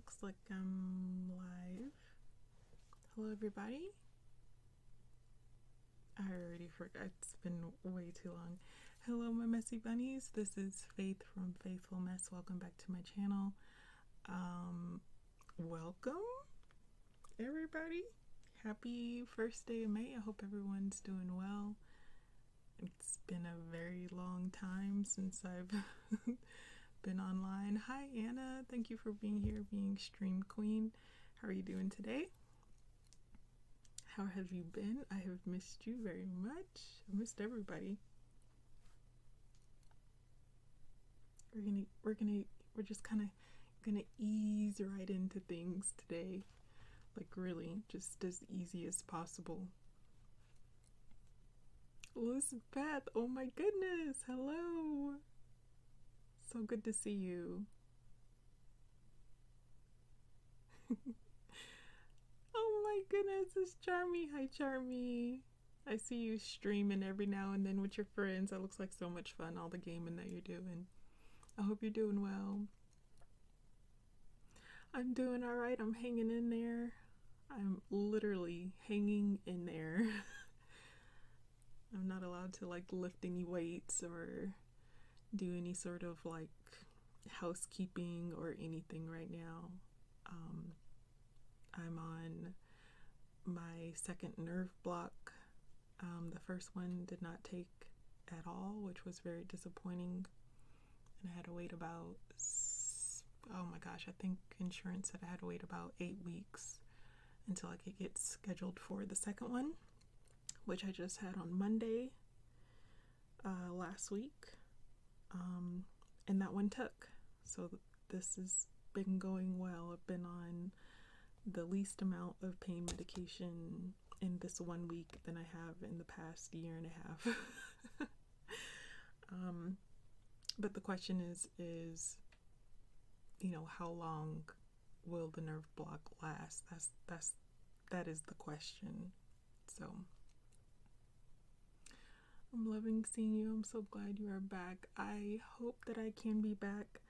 Looks like I'm live. Hello, everybody. I already forgot. It's been way too long. Hello, my messy bunnies. This is Faith from Faithful Mess. Welcome back to my channel. Welcome, everybody. Happy first day of May. I hope everyone's doing well. It's been a very long time since I've been online. Hi, Anna. Thank you for being here, being stream queen. How are you doing today? How have you been? I have missed you very much. I missed everybody. We're just kind of gonna ease right into things today. Like really, just as easy as possible. Elizabeth, oh my goodness, hello. So good to see you. Oh my goodness, it's Charmy. Hi, Charmy. I see you streaming every now and then with your friends. That looks like so much fun, all the gaming that you're doing. I hope you're doing well. I'm doing all right. I'm hanging in there. I'm literally hanging in there. I'm not allowed to like lift any weights or do any sort of like housekeeping or anything right now. I'm on my second nerve block. The first one did not take at all, which was very disappointing. And I had to wait about, oh my gosh, I think insurance said I had to wait about 8 weeks until I could get scheduled for the second one, which I just had on Monday last week. And that one took. So this has been going well. I've been on the least amount of pain medication in this 1 week than I have in the past year and a half. But the question is, you know, how long will the nerve block last? That is the question. So I'm loving seeing you. I'm so glad you are back. I hope that I can be back.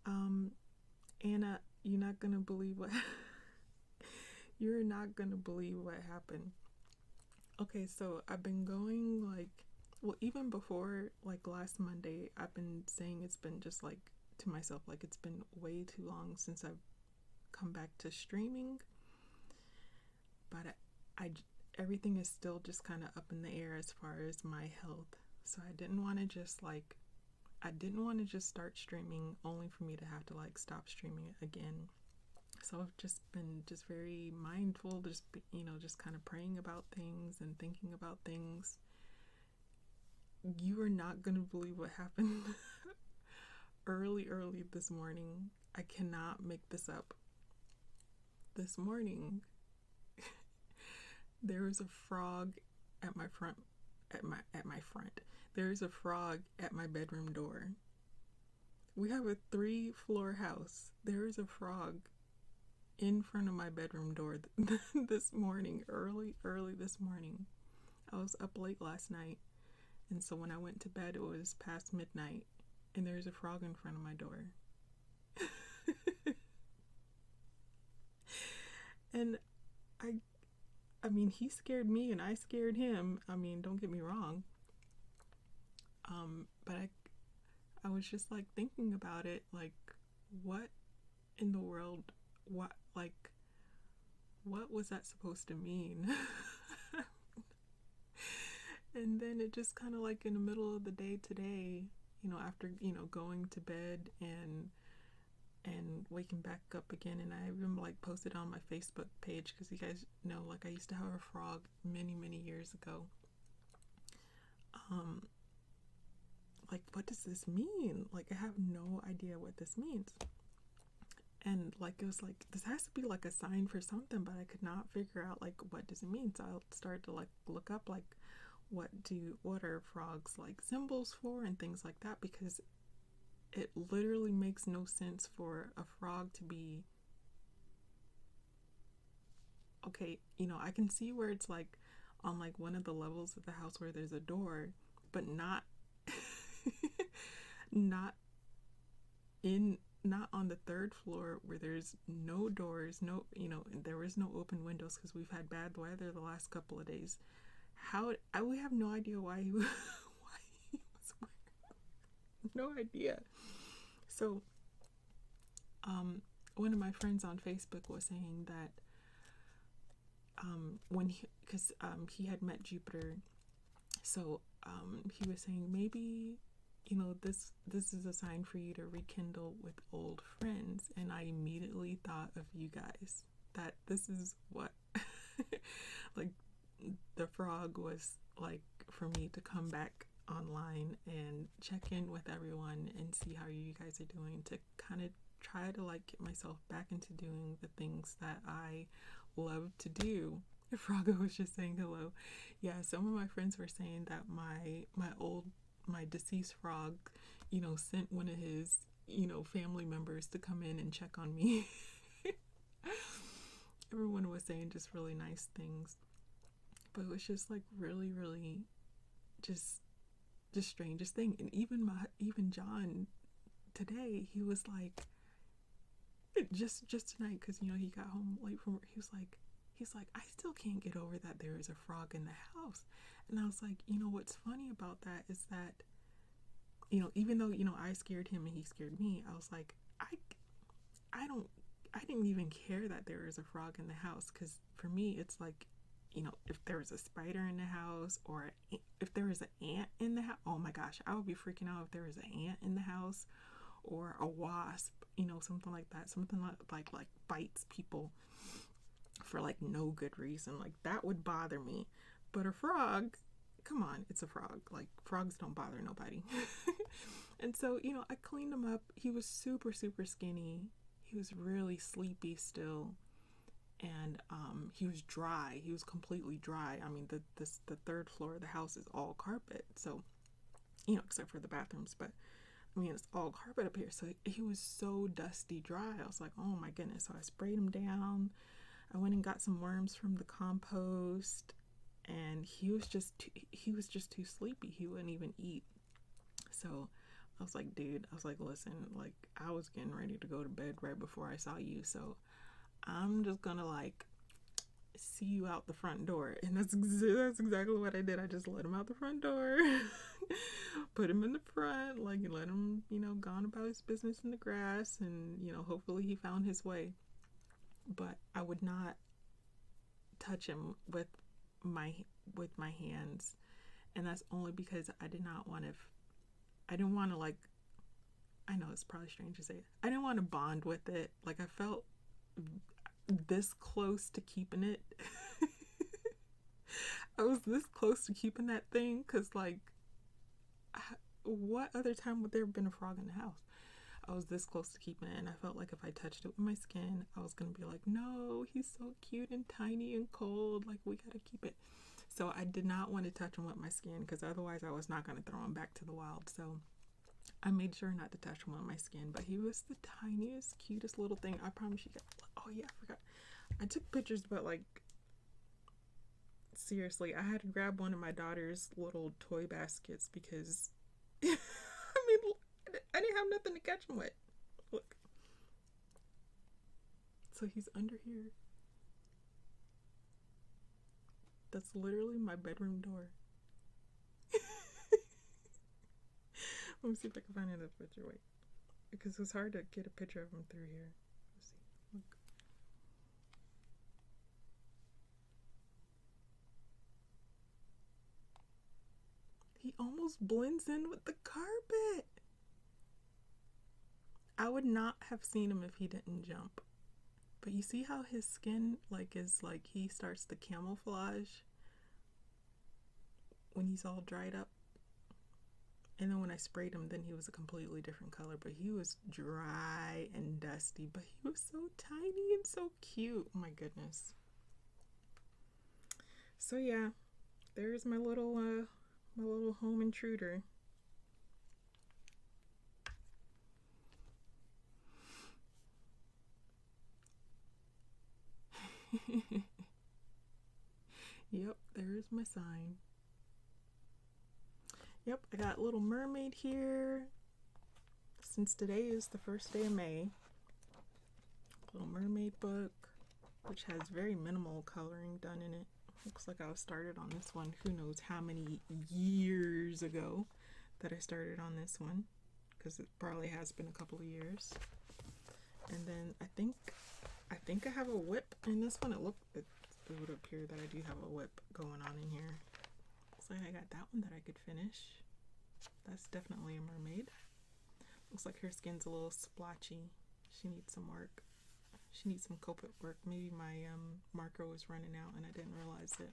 Anna, you're not gonna believe what you're not gonna believe what happened. Okay, so I've been going like, well, even before like last Monday, I've been saying it's been just like to myself, like it's been way too long since I've come back to streaming. But everything is still just kind of up in the air as far as my health. So I didn't want to just start streaming only for me to have to like stop streaming it again. So I've just been very mindful, just kind of praying about things and thinking about things. You are not gonna believe what happened early this morning. I cannot make this up. This morning there was a frog at my front. There is a frog at my bedroom door. We have a 3-floor house. There is a frog in front of my bedroom door this morning, early this morning. I was up late last night, and so when I went to bed it was past midnight, and there's a frog in front of my door. And I mean, he scared me and I scared him. I mean, don't get me wrong. But I was just like thinking about it, like what in the world, what was that supposed to mean? And then it just kind of like in the middle of the day today, you know, after, you know, going to bed and waking back up again, and I even like posted on my Facebook page, because you guys know, like I used to have a frog many years ago. Like, what does this mean? Like, I have no idea what this means. And like, it was like, this has to be like a sign for something, but I could not figure out like, what does it mean? So I started to like look up like, what are frogs like symbols for and things like that, because it literally makes no sense for a frog to be, okay, you know, I can see where it's like on like one of the levels of the house where there's a door, but not not in not on the third floor where there's no doors, no, you know, and there was no open windows because we've had bad weather the last couple of days. We have no idea why he was wearing, no idea. So, one of my friends on Facebook was saying that because he had met Jupiter, so he was saying maybe, you know, this is a sign for you to rekindle with old friends. And I immediately thought of you guys, that this is what like the frog was like for me, to come back online and check in with everyone and see how you guys are doing, to kind of try to like get myself back into doing the things that I love to do. Froggo was just saying hello. Yeah, some of my friends were saying that my deceased frog, you know, sent one of his, you know, family members to come in and check on me. Everyone was saying just really nice things, but it was just like really, really just the strangest thing. And even John today, he was like, just tonight, because, you know, he got home late from work, he's like, I still can't get over that there is a frog in the house. And I was like, you know, what's funny about that is that, you know, even though, you know, I scared him and he scared me, I was like, I didn't even care that there is a frog in the house, because for me, it's like, you know, if there was a spider in the house, or if there was an ant in the house, oh my gosh, I would be freaking out if there was an ant in the house, or a wasp, you know, something like that, something like bites people for like no good reason, like that would bother me. But a frog, come on, it's a frog, like frogs don't bother nobody. And so, you know, I cleaned him up. He was super skinny, he was really sleepy still, and he was dry, he was completely dry. I mean, the third floor of the house is all carpet, so, you know, except for the bathrooms, but I mean, it's all carpet up here, so he was so dusty dry. I was like, oh my goodness. So I sprayed him down. I went and got some worms from the compost, and he was just too sleepy. He wouldn't even eat. So I was like, dude, I was like, listen, like, I was getting ready to go to bed right before I saw you, so I'm just gonna like see you out the front door. And that's exactly what I did. I just let him out the front door, put him in the front, like, let him, you know, gone about his business in the grass, and, you know, hopefully he found his way. But I would not touch him with my hands, and that's only because I didn't want to, like, I know it's probably strange to say it, I didn't want to bond with it. Like, I felt this close to keeping it. I was this close to keeping that thing, because, like, what other time would there have been a frog in the house? I was this close to keeping it, and I felt like if I touched it with my skin, I was gonna be like, no, he's so cute and tiny and cold, like, we gotta keep it. So I did not want to touch him with my skin, because otherwise I was not gonna throw him back to the wild. So I made sure not to touch him with my skin, but he was the tiniest, cutest little thing. I promise you guys. Oh yeah, I forgot. I took pictures, but, like, seriously, I had to grab one of my daughter's little toy baskets, because I mean, I didn't have nothing to catch him with. Look. So he's under here. That's literally my bedroom door. Let me see if I can find another picture. Wait. Because it's hard to get a picture of him through here. Let's see. Look. He almost blends in with the carpet. I would not have seen him if he didn't jump. But you see how his skin, like, is like, he starts to camouflage when he's all dried up. And then when I sprayed him, then he was a completely different color. But he was dry and dusty, but he was so tiny and so cute. Oh my goodness. So yeah, there's my little home intruder. Yep, there's my sign. Yep, I got Little Mermaid here. since today is the first day of May, Little Mermaid book, which has very minimal coloring done in it. Looks like I was started on this one who knows how many years ago that I started on this one, because it probably has been a couple of years. And then I think I have a whip in this one. It would appear that I do have a whip going on in here. Looks like I got that one that I could finish. That's definitely a mermaid. Looks like her skin's a little splotchy. She needs some work. She needs some Copic work. Maybe my marker was running out and I didn't realize it.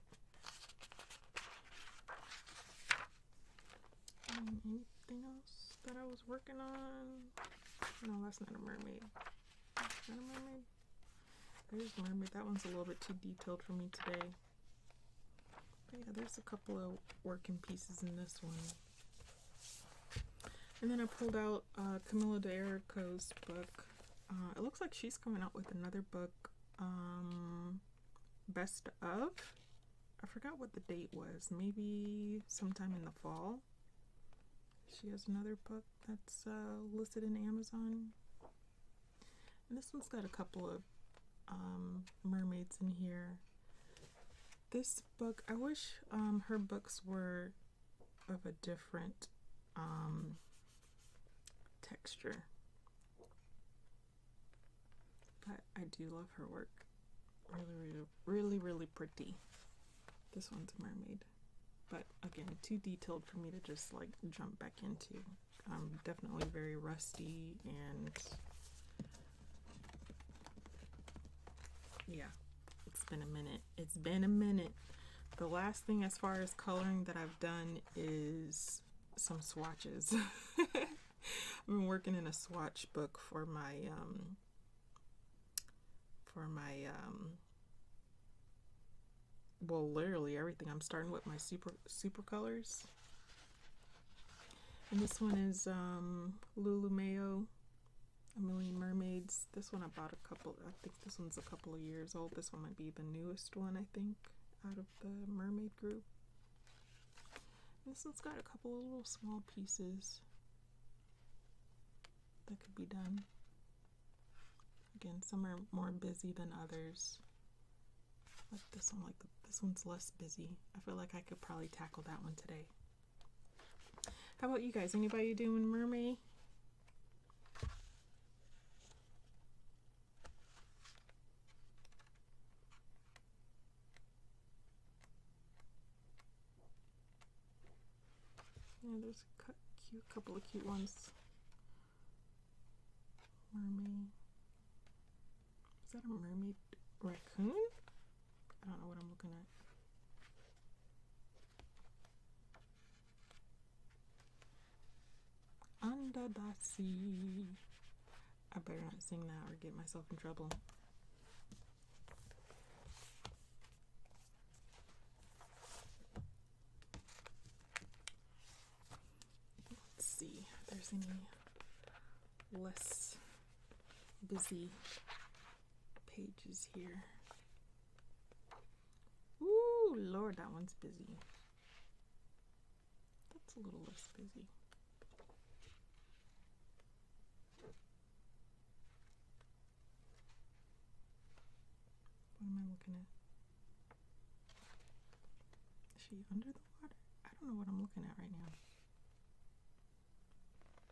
Anything else that I was working on? No, that's not a mermaid. That's not a mermaid. There's a mermaid. That one's a little bit too detailed for me today. But yeah, there's a couple of working pieces in this one. And then I pulled out Camilla D'Erico's book. It looks like she's coming out with another book, Best of. I forgot what the date was. Maybe sometime in the fall. She has another book that's listed in Amazon. And this one's got a couple of mermaids in here. This book, I wish her books were of a different texture. But I do love her work. Really pretty. This one's a mermaid. But again, too detailed for me to just like jump back into. I'm definitely very rusty, and yeah, it's been a minute. It's been a minute. The last thing as far as coloring that I've done is some swatches. I've been working in a swatch book for my well, literally everything. I'm starting with my super colors, and this one is Lulu Mayo, A Million Mermaids. This one I bought a couple. I think this one's a couple of years old. This one might be the newest one, I think, out of the mermaid group. And this one's got a couple of little small pieces that could be done. Again, some are more busy than others. Like this one, this one's less busy. I feel like I could probably tackle that one today. How about you guys? Anybody doing mermaid? Yeah, there's a couple of cute ones. Mermaid. Is that a mermaid raccoon? I don't know what I'm looking at. Under the sea. I better not sing that or get myself in trouble. Let's see if there's any less busy pages here. Ooh, Lord, that one's busy. That's a little less busy. What am I looking at? Is she under the water? I don't know what I'm looking at right now.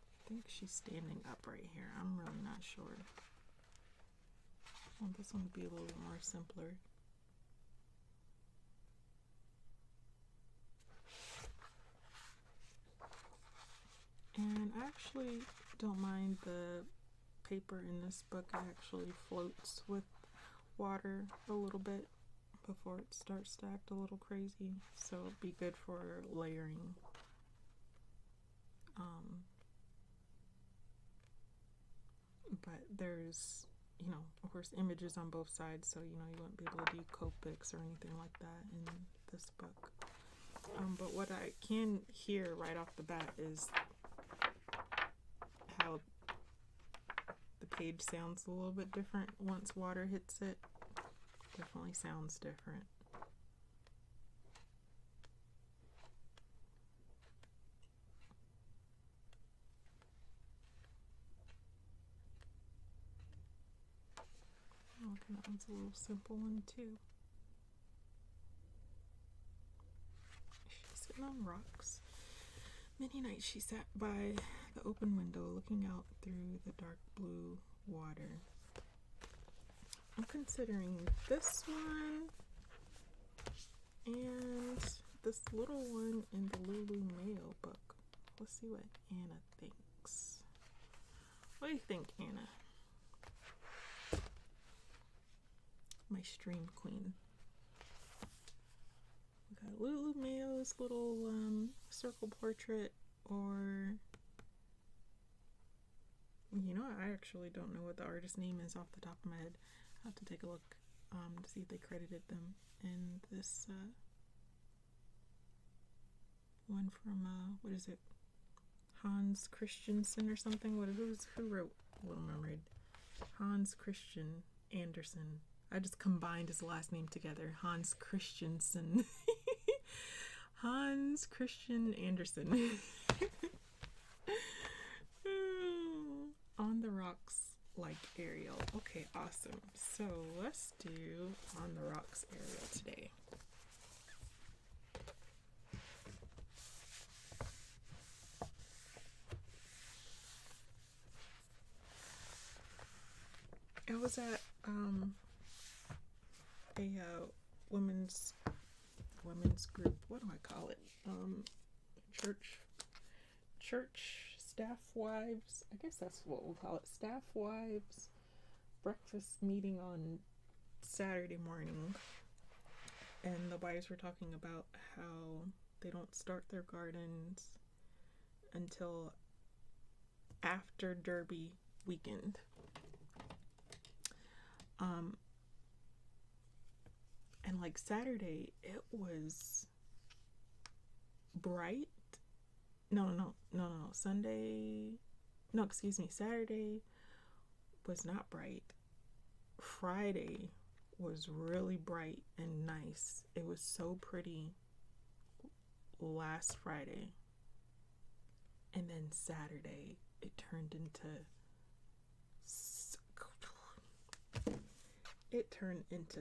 I think she's standing up right here. I'm really not sure. Well, this one would be a little more simpler. And I actually don't mind the paper in this book. It actually floats with water a little bit before it starts to act a little crazy. So it'll be good for layering. But there's, you know, of course, images on both sides, so you know you wouldn't be able to do Copics or anything like that in this book. But what I can hear right off the bat is how the page sounds a little bit different once water hits it. Definitely sounds different. And that one's a little simple one too. She's sitting on rocks. Many nights she sat by the open window looking out through the dark blue water. I'm considering this one and this little one in the Lulu Mayo book. Let's see what Anna thinks. What do you think, Anna? My stream queen. We got Lulu Mayo's little circle portrait, or you know, I actually don't know what the artist's name is off the top of my head. I'll have to take a look to see if they credited them in this one from what is it? Hans Christiansen or something? Who wrote Little Mermaid? Hans Christian Andersen. I just combined his last name together. Hans Christiansen. Hans Christian Andersen. On the Rocks like Ariel. Okay, awesome. So let's do On the Rocks Ariel today. I was at a women's group. What do I call it? Church staff wives. I guess that's what we'll call it. Staff wives breakfast meeting on Saturday morning, and the wives were talking about how they don't start their gardens until after Derby weekend. And like Saturday, it was bright. No. Sunday, no, excuse me. Saturday was not bright. Friday was really bright and nice. It was so pretty last Friday. And then Saturday, it turned into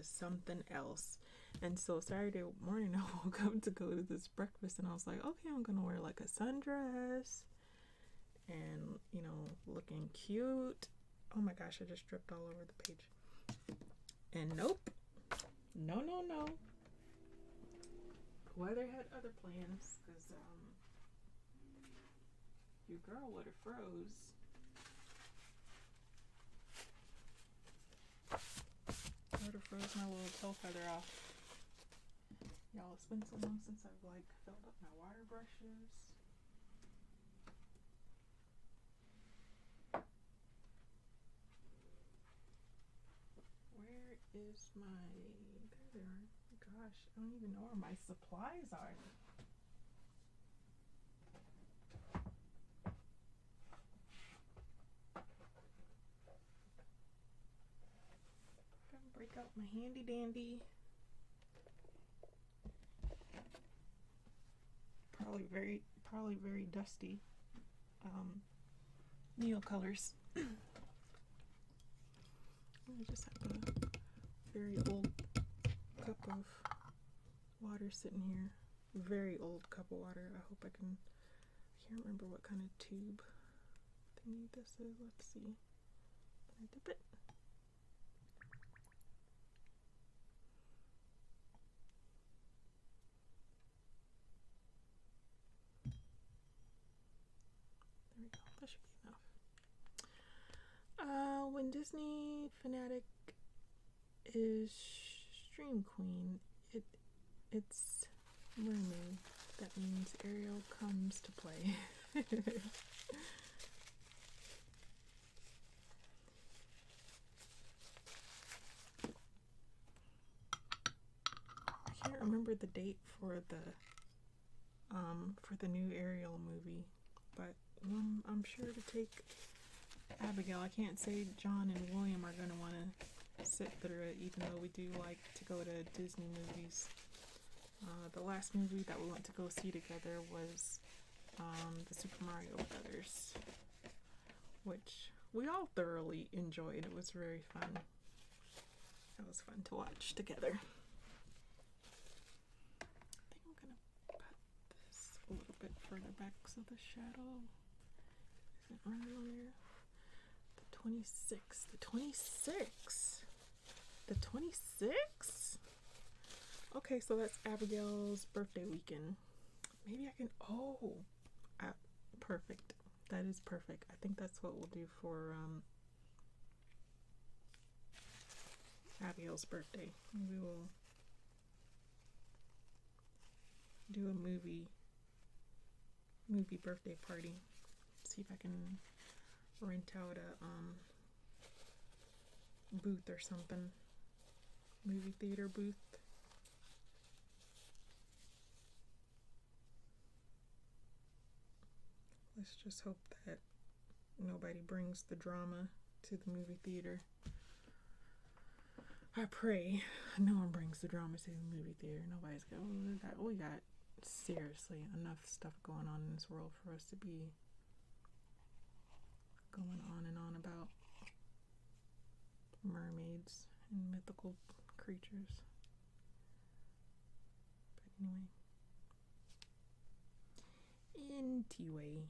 something else. And so Saturday morning I woke up to go to this breakfast, and I was like, okay, I'm gonna wear like a sundress and, you know, looking cute. Oh my gosh, I just dripped all over the page. And nope. No. Weather had other plans, because your girl would have froze. I would have froze my little toe feather off. Y'all, it's been so long since I've like filled up my water brushes. Where is my... There they are. Gosh, I don't even know where my supplies are. Gotta break out my handy dandy. Probably very dusty Neil colors. I just have a very old cup of water sitting here. Very old cup of water. I can't remember what kind of tube thingy this is. Let's see. Can I dip it? There we go. That should be enough. When Disney Fanatic is Stream Queen, it's mermaid. That means Ariel comes to play. I can't remember the date for the new Ariel movie, but I'm sure to take Abigail. I can't say John and William are going to want to sit through it, even though we do like to go to Disney movies. The last movie that we went to go see together was the Super Mario Brothers, which we all thoroughly enjoyed. It was very fun. That was fun to watch together. I think I'm gonna put this a little bit further back so the shadow isn't running on there. The 26th. The 26th. The 26th? Okay, so that's Abigail's birthday weekend. Maybe I can, perfect. That is perfect. I think that's what we'll do for Abigail's birthday. We will do a movie birthday party. See if I can rent out a booth or something. Movie theater booth. Let's just hope that nobody brings the drama to the movie theater. I pray no one brings the drama to the movie theater. Nobody's going, we got seriously enough stuff going on in this world for us to be going on and on about mermaids and mythical creatures. But anyway.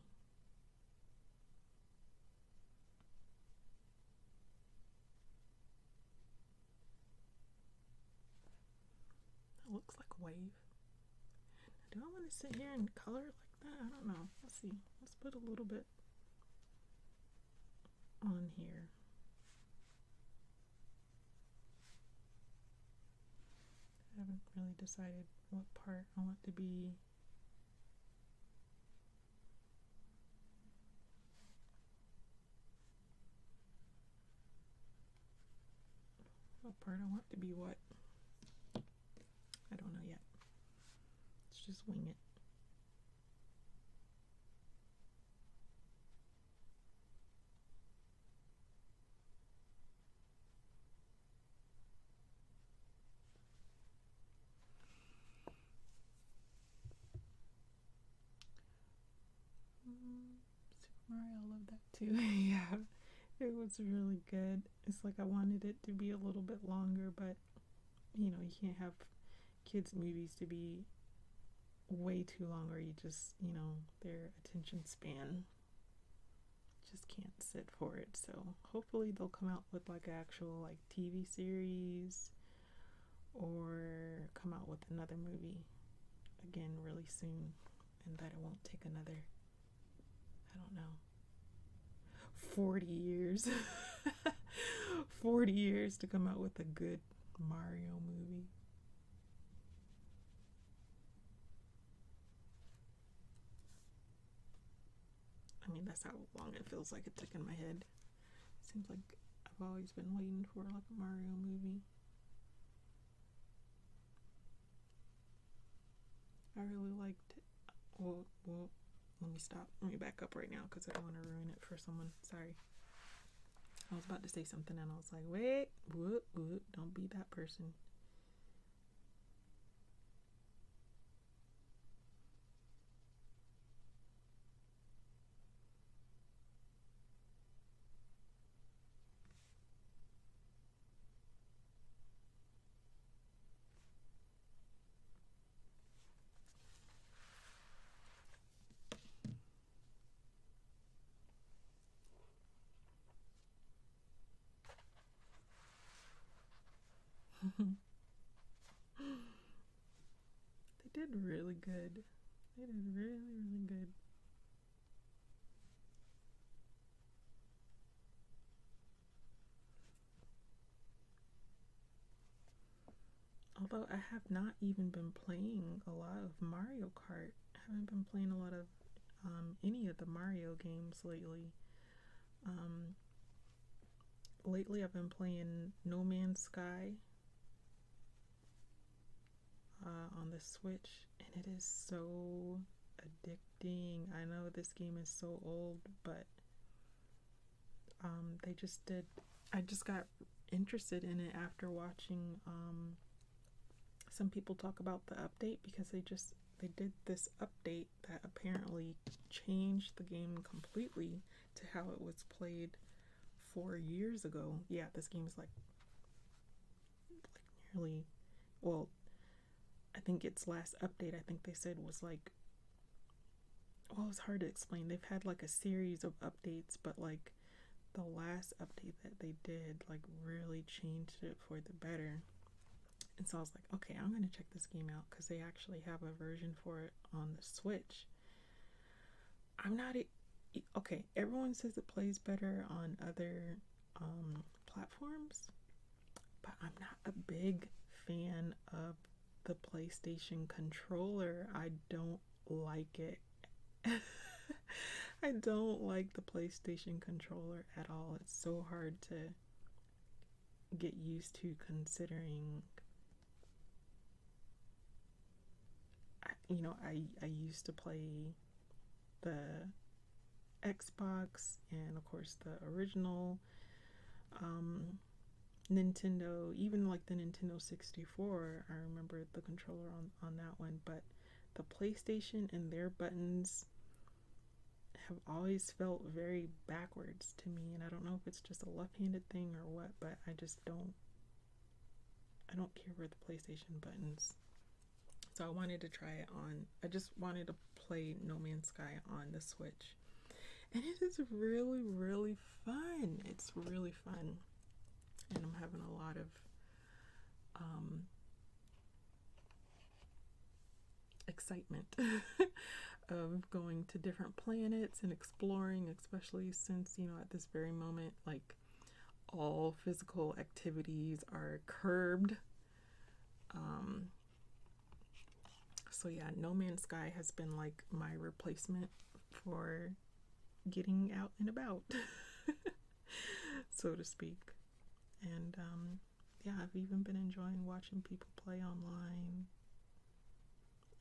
That looks like a wave. Do I want to sit here and color it like that? I don't know. Let's see. Let's put a little bit on here. I haven't really decided what part I want to be. What part I want to be what. I don't know yet. Let's just wing it. Super Mario, I love that too. Yeah, it was really good. It's like I wanted it to be a little bit longer, but you know, you can't have kids' movies to be way too long or you just, you know, their attention span just can't sit for it. So hopefully they'll come out with like an actual like TV series or come out with another movie again really soon, and that it won't take another, I don't know, 40 years 40 years to come out with a good Mario movie. I mean, that's how long it feels like it took in my head. Seems like I've always been waiting for like a Mario movie. I really liked it. Well, let me stop. Let me back up right now because I don't want to ruin it for someone. Sorry. I was about to say something and I was like, wait, whoop, don't be that person. They did really good. They did really good. Although I have not even been playing a lot of Mario Kart. I haven't been playing a lot of any of the Mario games lately. Lately I've been playing No Man's Sky on the Switch, and it is so addicting. I know this game is so old, but I just got interested in it after watching some people talk about the update, because they did this update that apparently changed the game completely to how it was played 4 years ago. Yeah, this game is like nearly, well, I think its last update, I think they said was like, well, it's hard to explain. They've had like a series of updates, but like the last update that they did like really changed it for the better. And so I was like, okay, I'm going to check this game out because they actually have a version for it on the Switch. I'm not okay, everyone says it plays better on other platforms, but I'm not a big fan of the PlayStation controller. I don't like it. I don't like the PlayStation controller at all. It's so hard to get used to, considering I used to play the Xbox and of course the original Nintendo, even like the Nintendo 64. I remember the controller on that one, but the PlayStation and their buttons have always felt very backwards to me, and I don't know if it's just a left-handed thing or what, but I don't care for the PlayStation buttons. So I wanted to try it on, I just wanted to play No Man's Sky on the Switch. And it is really, really fun. It's really fun. And I'm having a lot of excitement of going to different planets and exploring, especially since, at this very moment, like, all physical activities are curbed. So yeah, No Man's Sky has been like my replacement for getting out and about, so to speak. And yeah, I've even been enjoying watching people play online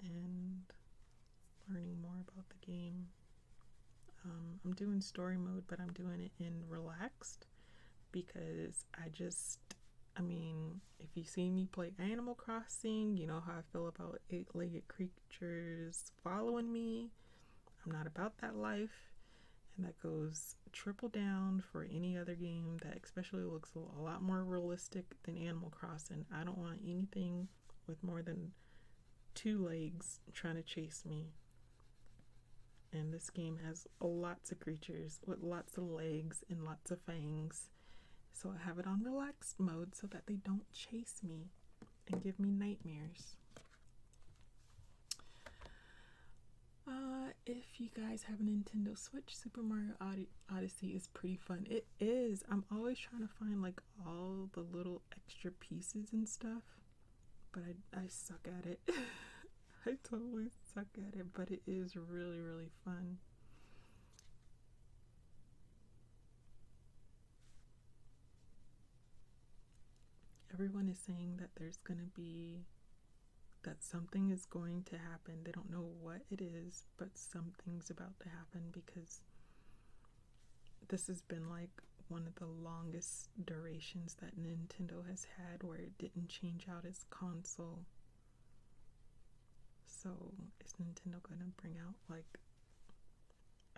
and learning more about the game. I'm doing story mode, but I'm doing it in relaxed because I mean, if you see me play Animal Crossing, you know how I feel about 8-legged creatures following me. I'm not about that life, and that goes triple down for any other game that especially looks a lot more realistic than Animal Crossing. I don't want anything with more than 2 legs trying to chase me. And this game has lots of creatures with lots of legs and lots of fangs. So I have it on relaxed mode so that they don't chase me and give me nightmares. If you guys have a Nintendo Switch, Super Mario Odyssey is pretty fun. It is. I'm always trying to find like all the little extra pieces and stuff, but I suck at it. I totally suck at it, but it is really, really fun. Everyone is saying that that something is going to happen. They don't know what it is, but something's about to happen because this has been like one of the longest durations that Nintendo has had where it didn't change out its console. So is Nintendo going to bring out like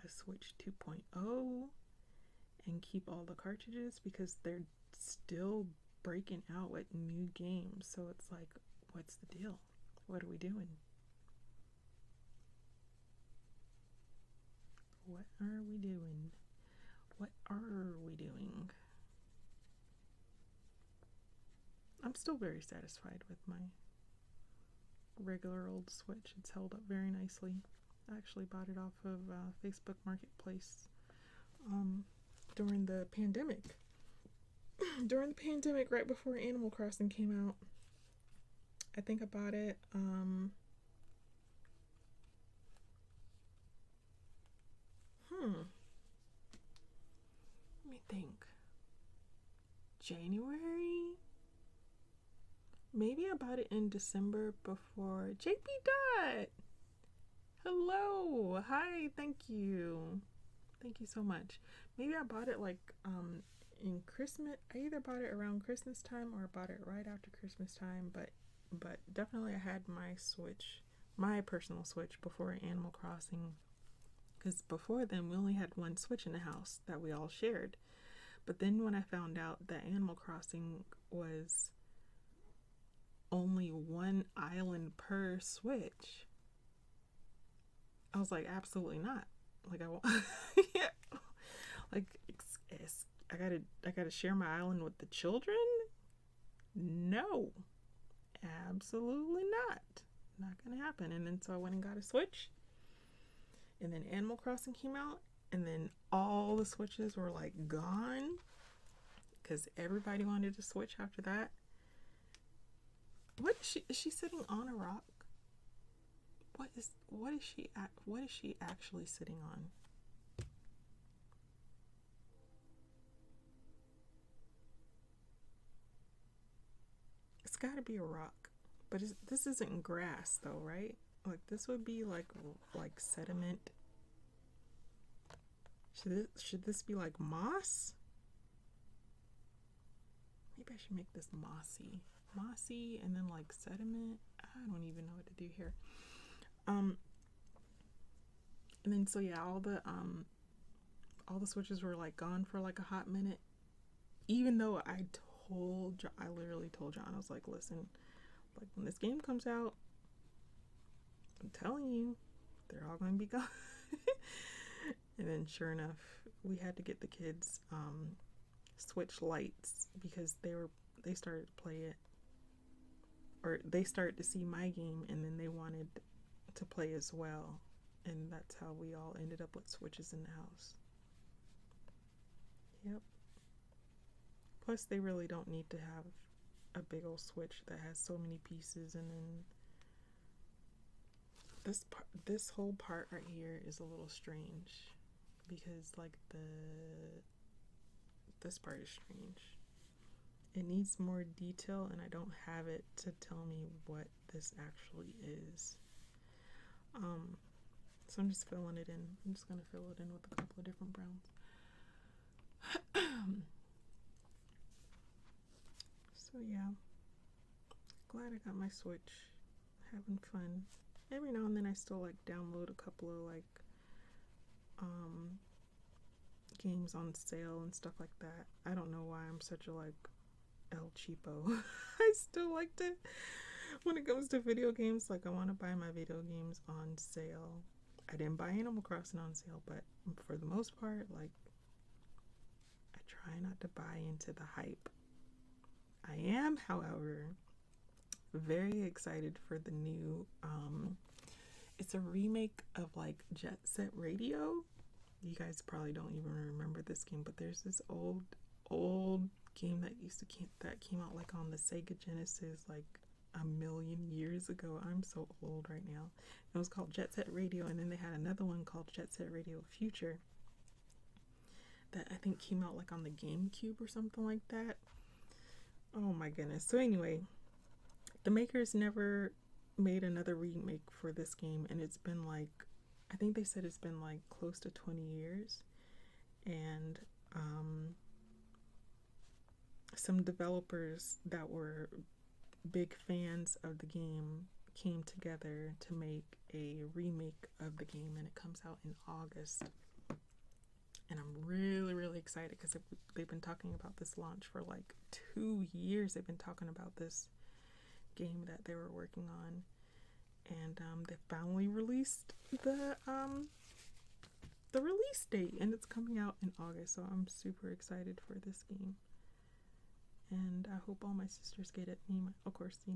a Switch 2.0 and keep all the cartridges, because they're still breaking out with new games? So it's like, what's the deal? What are we doing? What are we doing? What are we doing? I'm still very satisfied with my regular old Switch. It's held up very nicely. I actually bought it off of Facebook Marketplace during the pandemic. During the pandemic, right before Animal Crossing came out. I think I bought it let me think. January? Maybe I bought it in December before JP Dot. Hello. Hi, thank you. Thank you so much. Maybe I bought it like in Christmas. I either bought it around Christmas time or I bought it right after Christmas time, but definitely I had my Switch, my personal Switch, before Animal Crossing, because before then we only had one Switch in the house that we all shared. But then when I found out that Animal Crossing was only one island per switch. I was like, absolutely not. Like, I won't. Yeah. Like, I gotta share my island with the children? No, absolutely not. Not gonna happen. And then so I went and got a Switch, and then Animal Crossing came out, and then all the Switches were like gone because everybody wanted a Switch after that. What is she sitting on a rock? What is she actually sitting on? It's got to be a rock, but this isn't grass though, right? Like this would be like sediment. Should this be like moss? Maybe I should make this mossy, and then like sediment. I don't even know what to do here. And then so yeah, all the Switches were like gone for like a hot minute. Even though I literally told John, I was like, listen, like when this game comes out, I'm telling you, they're all gonna be gone. And then sure enough, we had to get the kids Switch lights because they started to play it, or they started to see my game, and then they wanted to play as well, and that's how we all ended up with Switches in the house. Yep. Plus they really don't need to have a big old Switch that has so many pieces. And then this whole part right here is a little strange because like this part is strange. It needs more detail, and I don't have it to tell me what this actually is. So I'm just filling it in. I'm just gonna fill it in with a couple of different browns. So yeah, glad I got my Switch, having fun. Every now and then I still like download a couple of like games on sale and stuff like that. I don't know why I'm such a like El Cheapo. I still like to, when it comes to video games, like I want to buy my video games on sale. I didn't buy Animal Crossing on sale, but for the most part, like I try not to buy into the hype. I am, however, very excited for the new, it's a remake of like Jet Set Radio. You guys probably don't even remember this game, but there's this old game that came out like on the Sega Genesis like a million years ago. I'm so old right now. It was called Jet Set Radio, and then they had another one called Jet Set Radio Future that I think came out like on the GameCube or something like that. Oh my goodness. So anyway, the makers never made another remake for this game, and it's been like, I think they said it's been like close to 20 years. And some developers that were big fans of the game came together to make a remake of the game, and it comes out in August. And I'm really, really excited because they've been talking about this launch for like 2 years. They've been talking about this game that they were working on, and they finally released the release date, and it's coming out in August. So I'm super excited for this game, and I hope all my sisters get it. Of course, me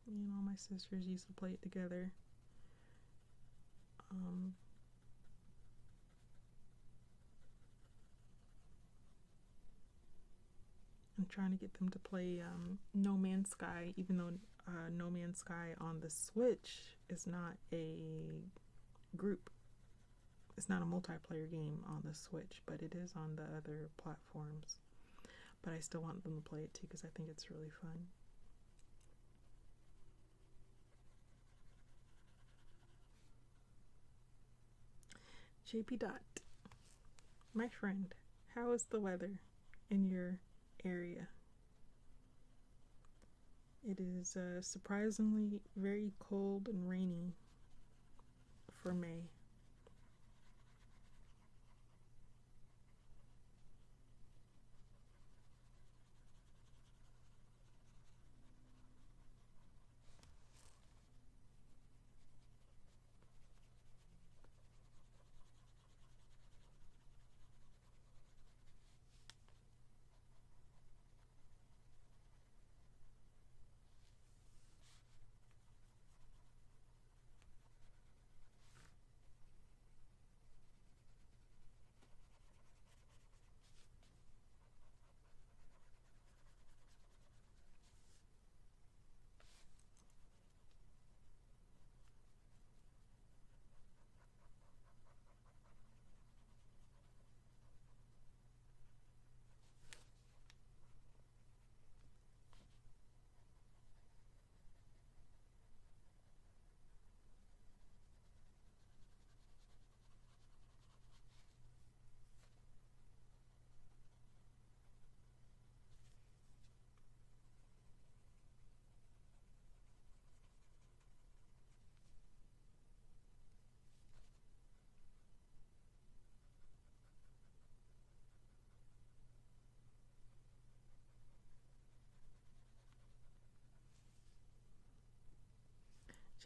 and all my sisters used to play it together. I'm trying to get them to play No Man's Sky, even though No Man's Sky on the Switch is not a group. It's not a multiplayer game on the Switch, but it is on the other platforms. But I still want them to play it too because I think it's really fun. JP Dot, my friend, how is the weather in your area? It is surprisingly very cold and rainy for May.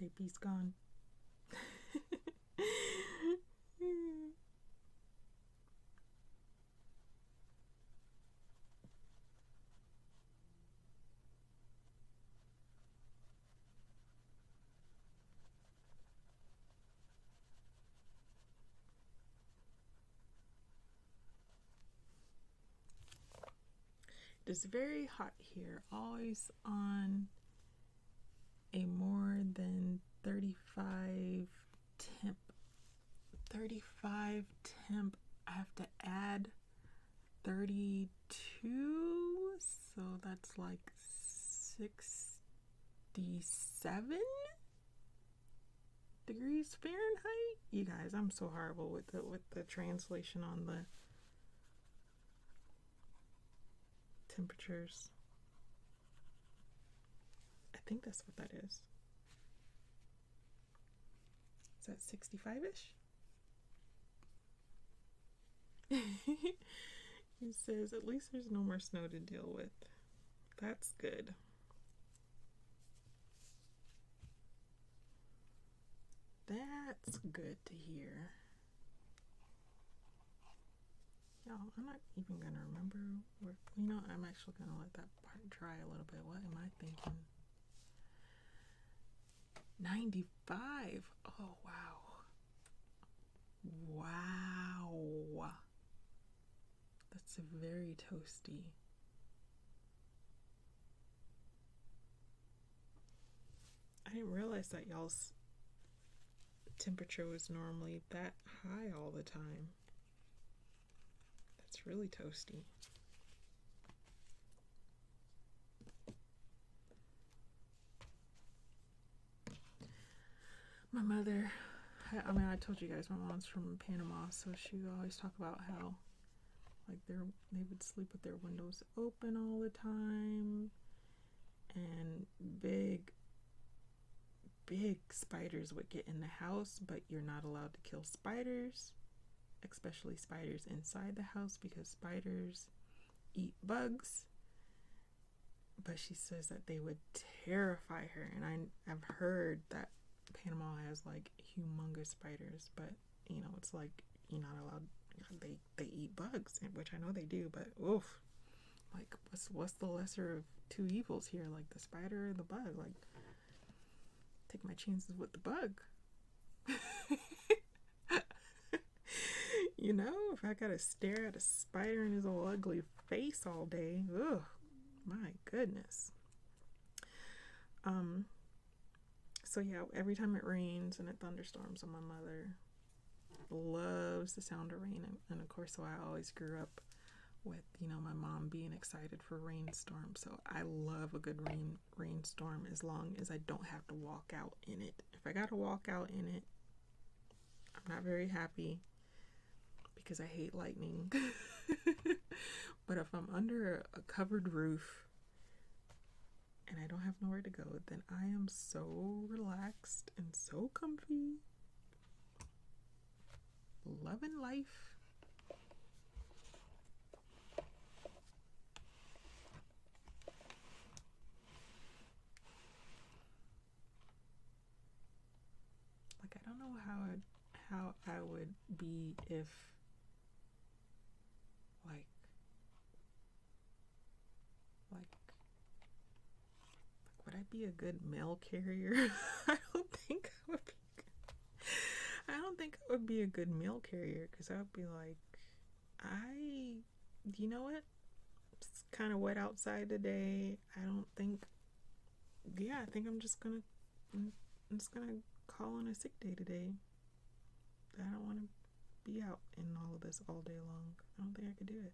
JP's gone. It's very hot here, always on a more than 35 temp. 35 temp. I have to add 32, so that's like 67 degrees Fahrenheit. You guys, I'm so horrible with the translation on the temperatures. I think that's what that is. Is that 65-ish? He says, at least there's no more snow to deal with. That's good. That's good to hear. Y'all, I'm not even gonna remember where, you know, I'm actually gonna let that part dry a little bit. What am I thinking? 95. Oh, wow. Wow. That's very toasty. I didn't realize that y'all's temperature was normally that high all the time. That's really toasty. My mother, I mean, I told you guys my mom's from Panama, so she would always talk about how like they would sleep with their windows open all the time, and big spiders would get in the house, but you're not allowed to kill spiders, especially spiders inside the house, because spiders eat bugs. But she says that they would terrify her, and I've heard that Panama has like humongous spiders, but you know, it's like you're not allowed. They eat bugs, which I know they do, but oof, like what's the lesser of two evils here? Like the spider or the bug? Like, take my chances with the bug. You know, if I gotta stare at a spider in his old ugly face all day, ugh, my goodness. So yeah, every time it rains and it thunderstorms, my mother loves the sound of rain, and of course, so I always grew up with, you know, my mom being excited for rainstorms. So I love a good rainstorm as long as I don't have to walk out in it. If I gotta walk out in it, I'm not very happy because I hate lightning. But if I'm under a covered roof and I don't have nowhere to go, then I am so relaxed and so comfy. Loving life. Like, I don't know how I would be if like would I be a good mail carrier? I don't think I would be good. I don't think I would be a good mail carrier, because I would be like, you know what? It's kind of wet outside today. I think I'm just gonna call in a sick day today. I don't want to be out in all of this all day long. I don't think I could do it.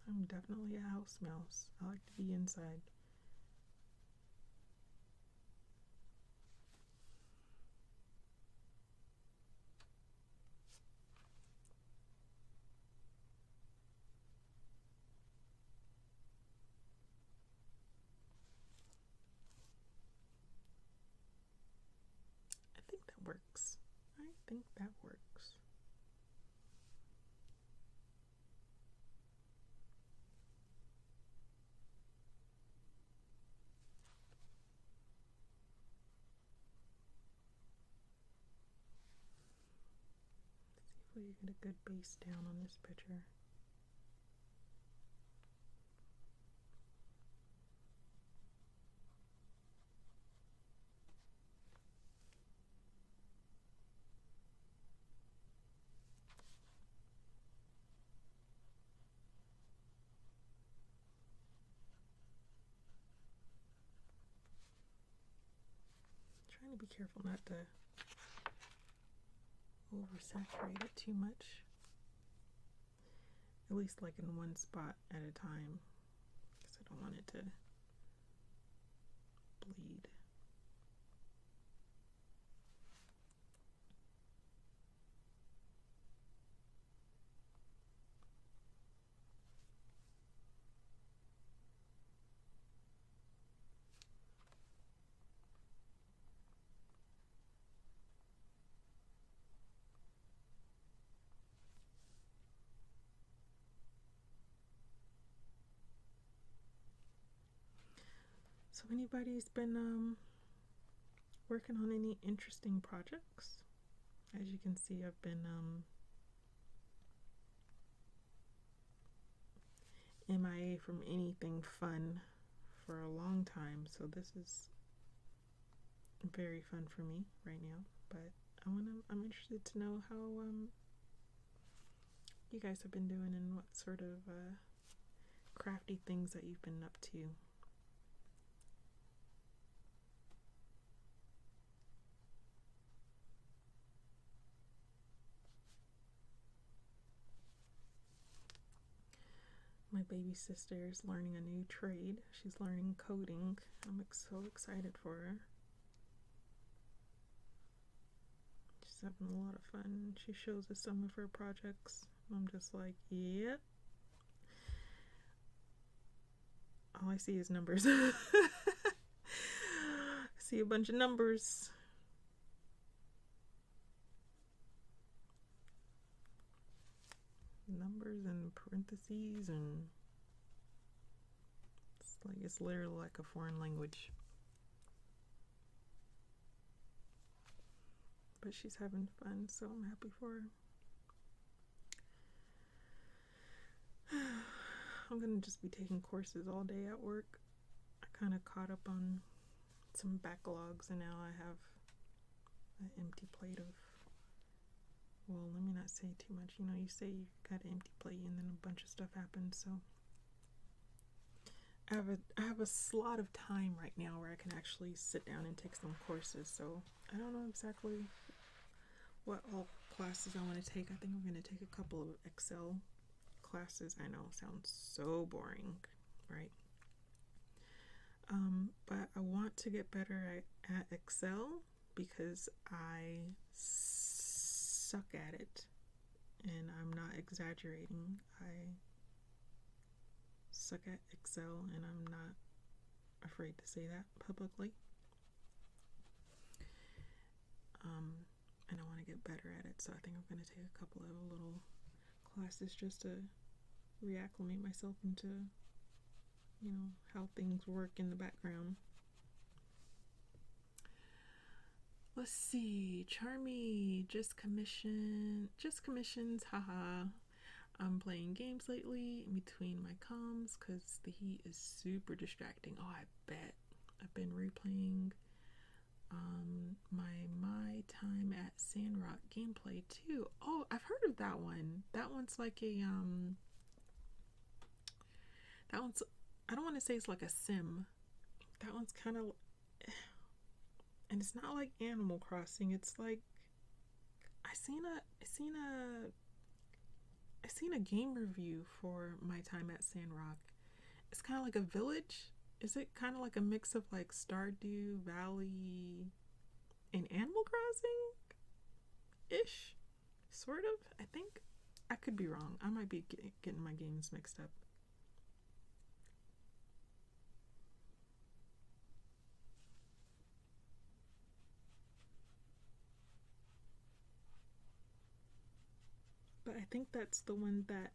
I'm definitely a house mouse. I like to be inside. I think that works. I think that works. Get a good base down on this picture. Trying to be careful not to oversaturate it too much. At least like in one spot at a time, because I don't want it to bleed. So anybody's been working on any interesting projects? As you can see, I've been MIA from anything fun for a long time, so this is very fun for me right now. But I'm interested to know how you guys have been doing and what sort of crafty things that you've been up to. My baby sister is learning a new trade. She's learning coding. I'm so excited for her. She's having a lot of fun. She shows us some of her projects. I'm just like, yep. All I see is numbers. I see a bunch of numbers. Numbers and parentheses, and it's literally like a foreign language. But she's having fun, so I'm happy for her. I'm gonna just be taking courses all day at work. I kind of caught up on some backlogs, and now I have an empty plate of, well, let me not say too much. You know, you say you got an empty plate and then a bunch of stuff happens. So I have a slot of time right now where I can actually sit down and take some courses. So I don't know exactly what all classes I want to take. I think I'm going to take a couple of Excel classes. I know, sounds so boring, right? But I want to get better at Excel because I suck at it, and I'm not exaggerating. I suck at Excel, and I'm not afraid to say that publicly. And I want to get better at it, so I think I'm going to take a couple of little classes just to reacclimate myself into, you know, how things work in the background. Let's see, Charmy just commissions, haha. I'm playing games lately in between my comms because the heat is super distracting. Oh, I bet. I've been replaying my time at Sandrock gameplay too. Oh, I've heard of that one. That one's like a that one's, I don't want to say it's like a sim. That one's kind of, and it's not like Animal Crossing. It's like I seen a game review for my time at Sandrock. It's kind of like a village. Is it kind of like a mix of like Stardew Valley and Animal Crossing ish, sort of? I think. I could be wrong. I might be getting my games mixed up. But I think that's the one that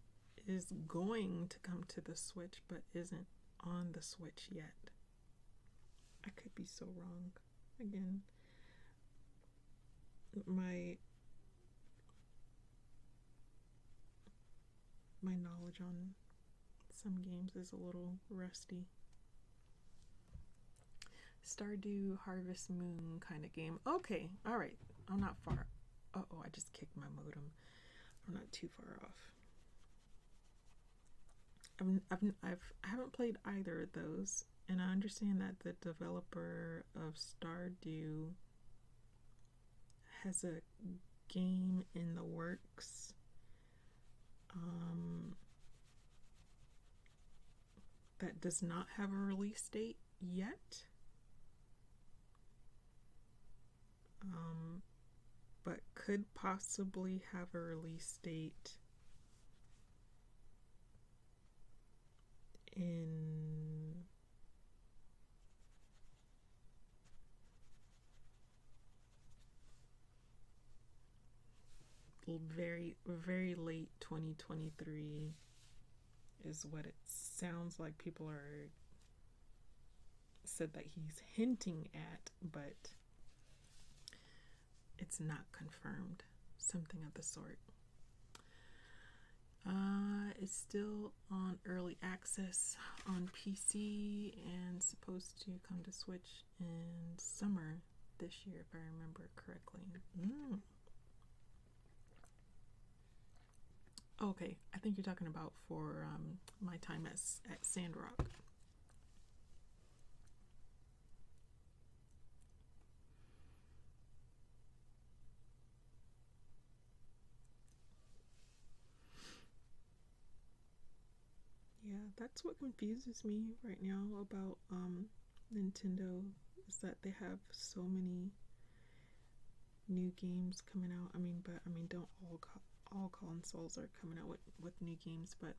is going to come to the Switch but isn't on the Switch yet. I could be so wrong. Again, my my knowledge on some games is a little rusty. Stardew Harvest Moon kind of game. Okay, all right. I'm not far. Uh-oh, I just kicked my modem. I'm not too far off. I haven't played either of those, and I understand that the developer of Stardew has a game in the works. That does not have a release date yet. But could possibly have a release date in very late 2023 is what it sounds like. People are said that he's hinting at, but it's not confirmed. Something of the sort. It's still on early access on PC and supposed to come to Switch in summer this year, if I remember correctly. Okay, I think you're talking about for my time at Sandrock. Yeah, that's what confuses me right now about Nintendo, is that they have so many new games coming out. Don't all consoles are coming out with new games, but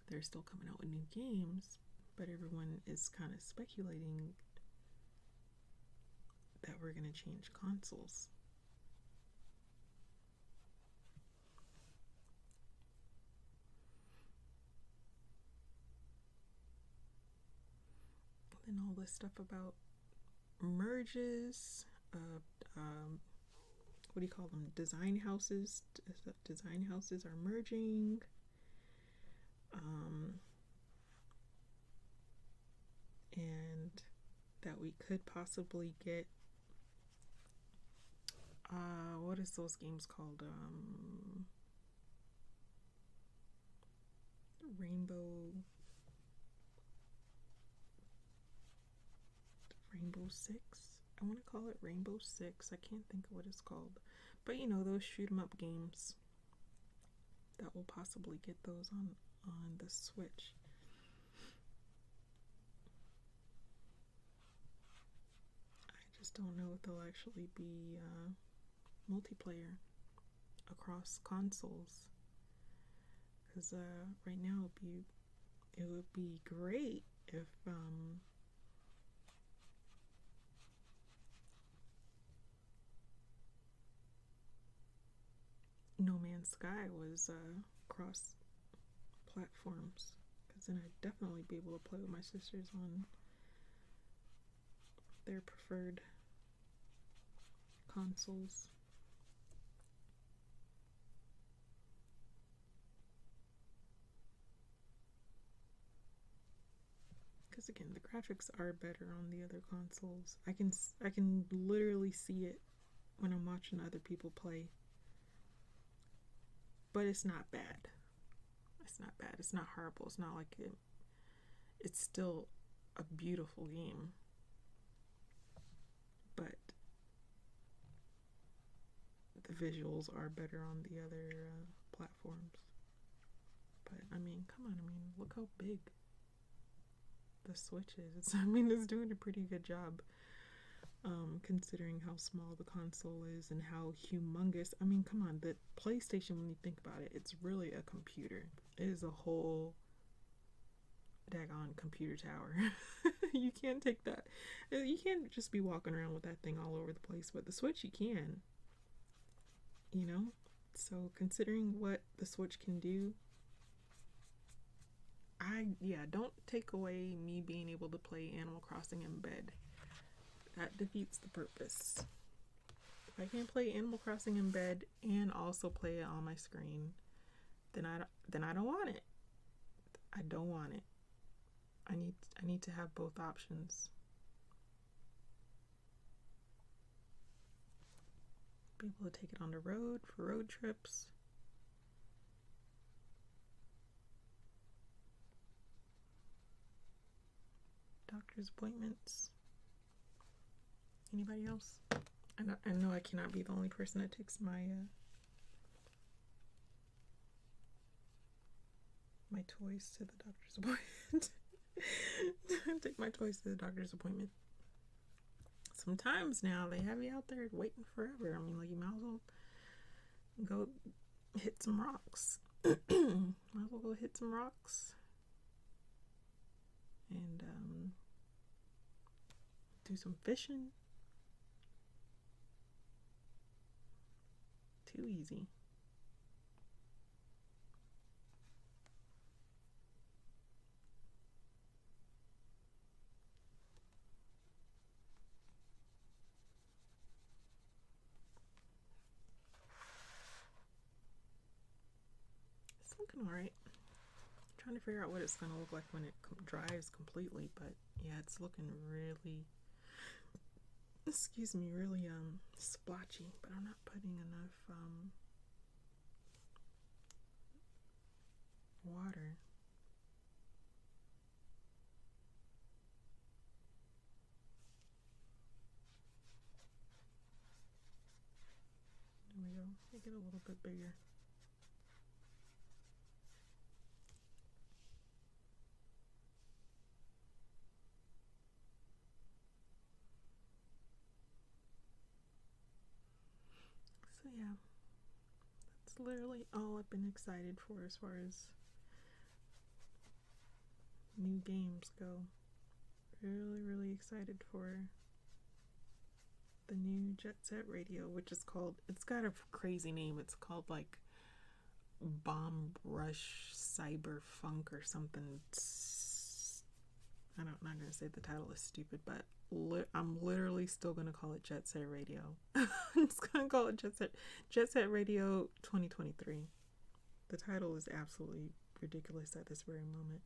they're still coming out with new games. But everyone is kind of speculating that we're going to change consoles. And all this stuff about merges, what do you call them? Design houses. Design houses are merging. And that we could possibly get, what is those games called? Rainbow Six? I want to call it Rainbow Six. I can't think of what it's called. But you know, those shoot 'em up games. That will possibly get those on the Switch. I just don't know if they'll actually be multiplayer across consoles. Because right now it would be great if No Man's Sky was cross platforms, because then I'd definitely be able to play with my sisters on their preferred consoles. Because again, the graphics are better on the other consoles. I can literally see it when I'm watching other people play. But it's not bad. It's not bad. It's not horrible. It's not like it. It's still a beautiful game. But the visuals are better on the other platforms. But I mean, come on. I mean, look how big the Switch is. It's doing a pretty good job. Considering how small the console is and how humongous. I mean, come on, the PlayStation, when you think about it, it's really a computer. It is a whole daggone computer tower. You can't take that. You can't just be walking around with that thing all over the place. But the Switch, you can. You know? So considering what the Switch can do, don't take away me being able to play Animal Crossing in bed. That defeats the purpose. If I can't play Animal Crossing in bed and also play it on my screen, then I don't want it. I don't want it. I need to have both options. Be able to take it on the road for road trips. Doctor's appointments. Anybody else? I know I cannot be the only person that takes my my toys to the doctor's appointment. Take my toys to the doctor's appointment. Sometimes now they have you out there waiting forever. I mean, like, you might as well go hit some rocks. Might as well go hit some rocks and do some fishing. Too easy. It's looking alright. Trying to figure out what it's going to look like when it dries completely, but yeah, it's looking really, excuse me, really splotchy, but I'm not putting enough water. There we go. Make it a little bit bigger. So yeah, that's literally all I've been excited for as far as new games go. Really, really excited for the new Jet Set Radio, which is called, it's got a crazy name. It's called like Bomb Rush Cyber Funk or something. I'm not gonna say the title is stupid, but I'm literally still gonna call it Jet Set Radio. I'm just gonna call it Jet Set Radio 2023. The title is absolutely ridiculous at this very moment.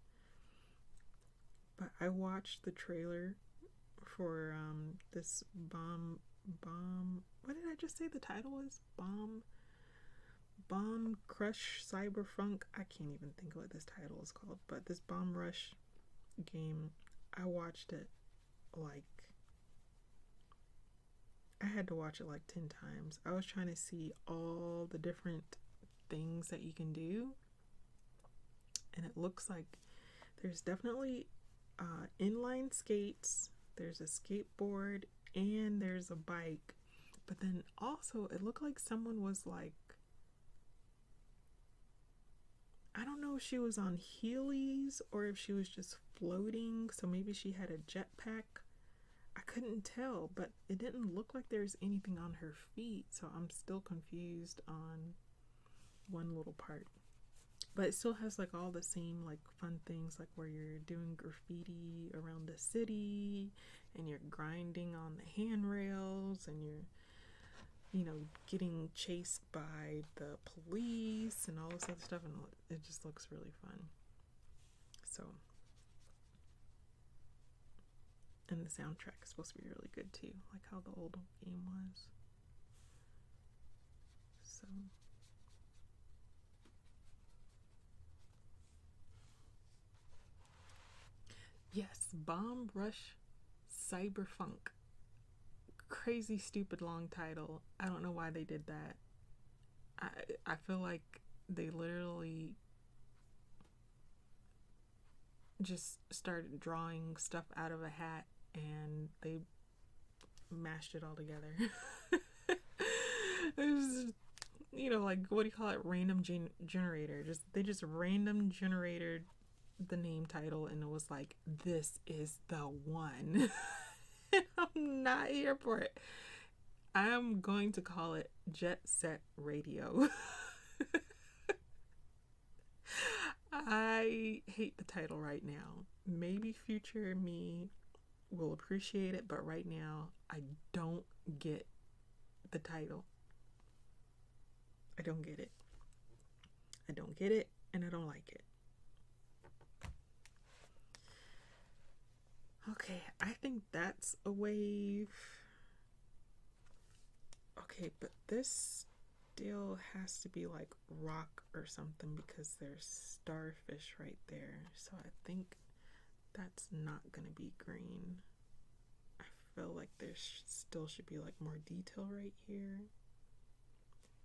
But I watched the trailer for this bomb. What did I just say the title was? Bomb Crush Cyberfunk. I can't even think of what this title is called, but this Bomb Rush game, I watched it like, I had to watch it like 10 times. I was trying to see all the different things that you can do, and it looks like there's definitely inline skates, there's a skateboard, and there's a bike. But then also it looked like someone was like, I don't know if she was on Heelys or if she was just floating, so maybe she had a jetpack. I couldn't tell, but it didn't look like there's anything on her feet, so I'm still confused on one little part. But it still has like all the same like fun things, like where you're doing graffiti around the city and you're grinding on the handrails and you're, you know, getting chased by the police and all this other stuff, and it just looks really fun. So, and the soundtrack is supposed to be really good too, like how the old game was. So yes, Bomb Rush Cyberfunk. Crazy, stupid, long title. I don't know why they did that. I feel like they literally just started drawing stuff out of a hat and they mashed it all together. It was, you know, like, what do you call it? Random generator. They just random generated the name title, and it was like, this is the one. I'm not here for it. I'm going to call it Jet Set Radio. I hate the title right now. Maybe future me will appreciate it, but right now I don't get the title. I don't get it. I don't get it, and I don't like it. Okay, I think that's a wave. Okay, but this still has to be like rock or something because there's starfish right there. So I think that's not gonna be green. I feel like there still should be like more detail right here.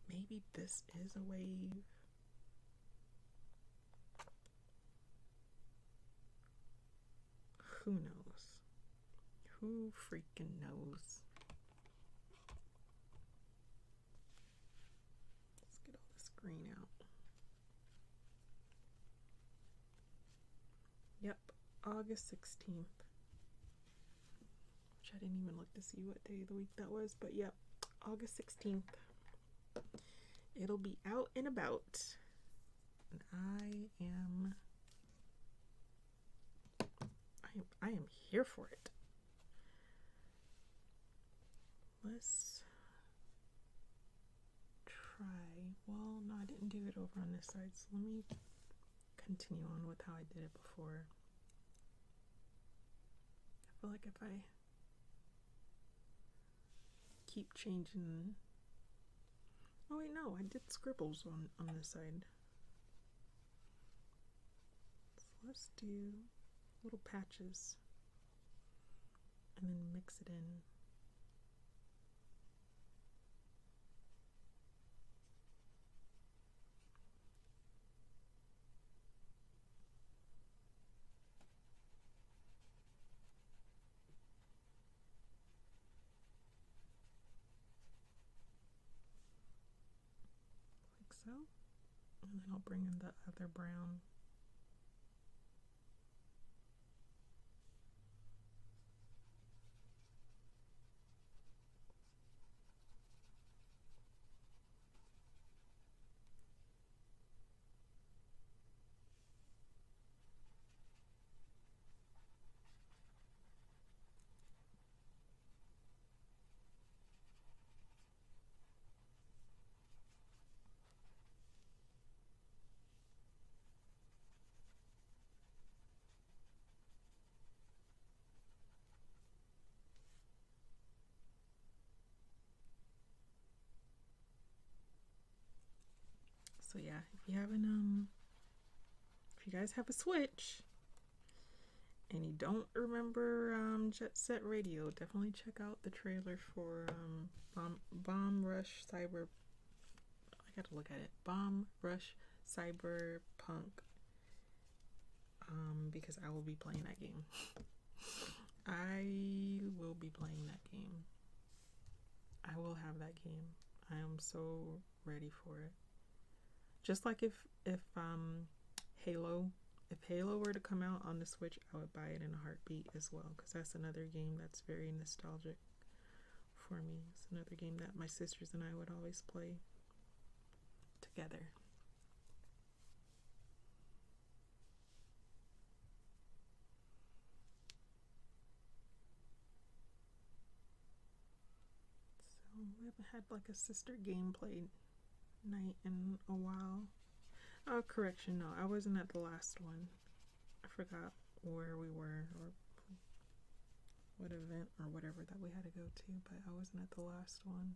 Maybe this is a wave. Who knows? Who freaking knows? Let's get all this green out. Yep, August 16th. Which I didn't even look to see what day of the week that was, but yep, August 16th. It'll be out and about. And I am here for it. Let's try. Well, no, I didn't do it over on this side, so let me continue on with how I did it before. I feel like if I keep changing. Oh wait, no, I did scribbles on this side. So let's do little patches and then mix it in. Like so. And then I'll bring in the other brown. So yeah, if you haven't, if you guys have a Switch and you don't remember Jet Set Radio, definitely check out the trailer for Bomb Rush Cyber. I gotta look at it. Bomb Rush Cyberpunk. Because I will be playing that game. I will be playing that game. I will have that game. I am so ready for it. Just like if Halo were to come out on the Switch, I would buy it in a heartbeat as well, because that's another game that's very nostalgic for me. It's another game that my sisters and I would always play together. So we haven't had like a sister gameplay night in a while. Oh, correction, no, I wasn't at the last one. I forgot where we were or what event or whatever that we had to go to, but I wasn't at the last one.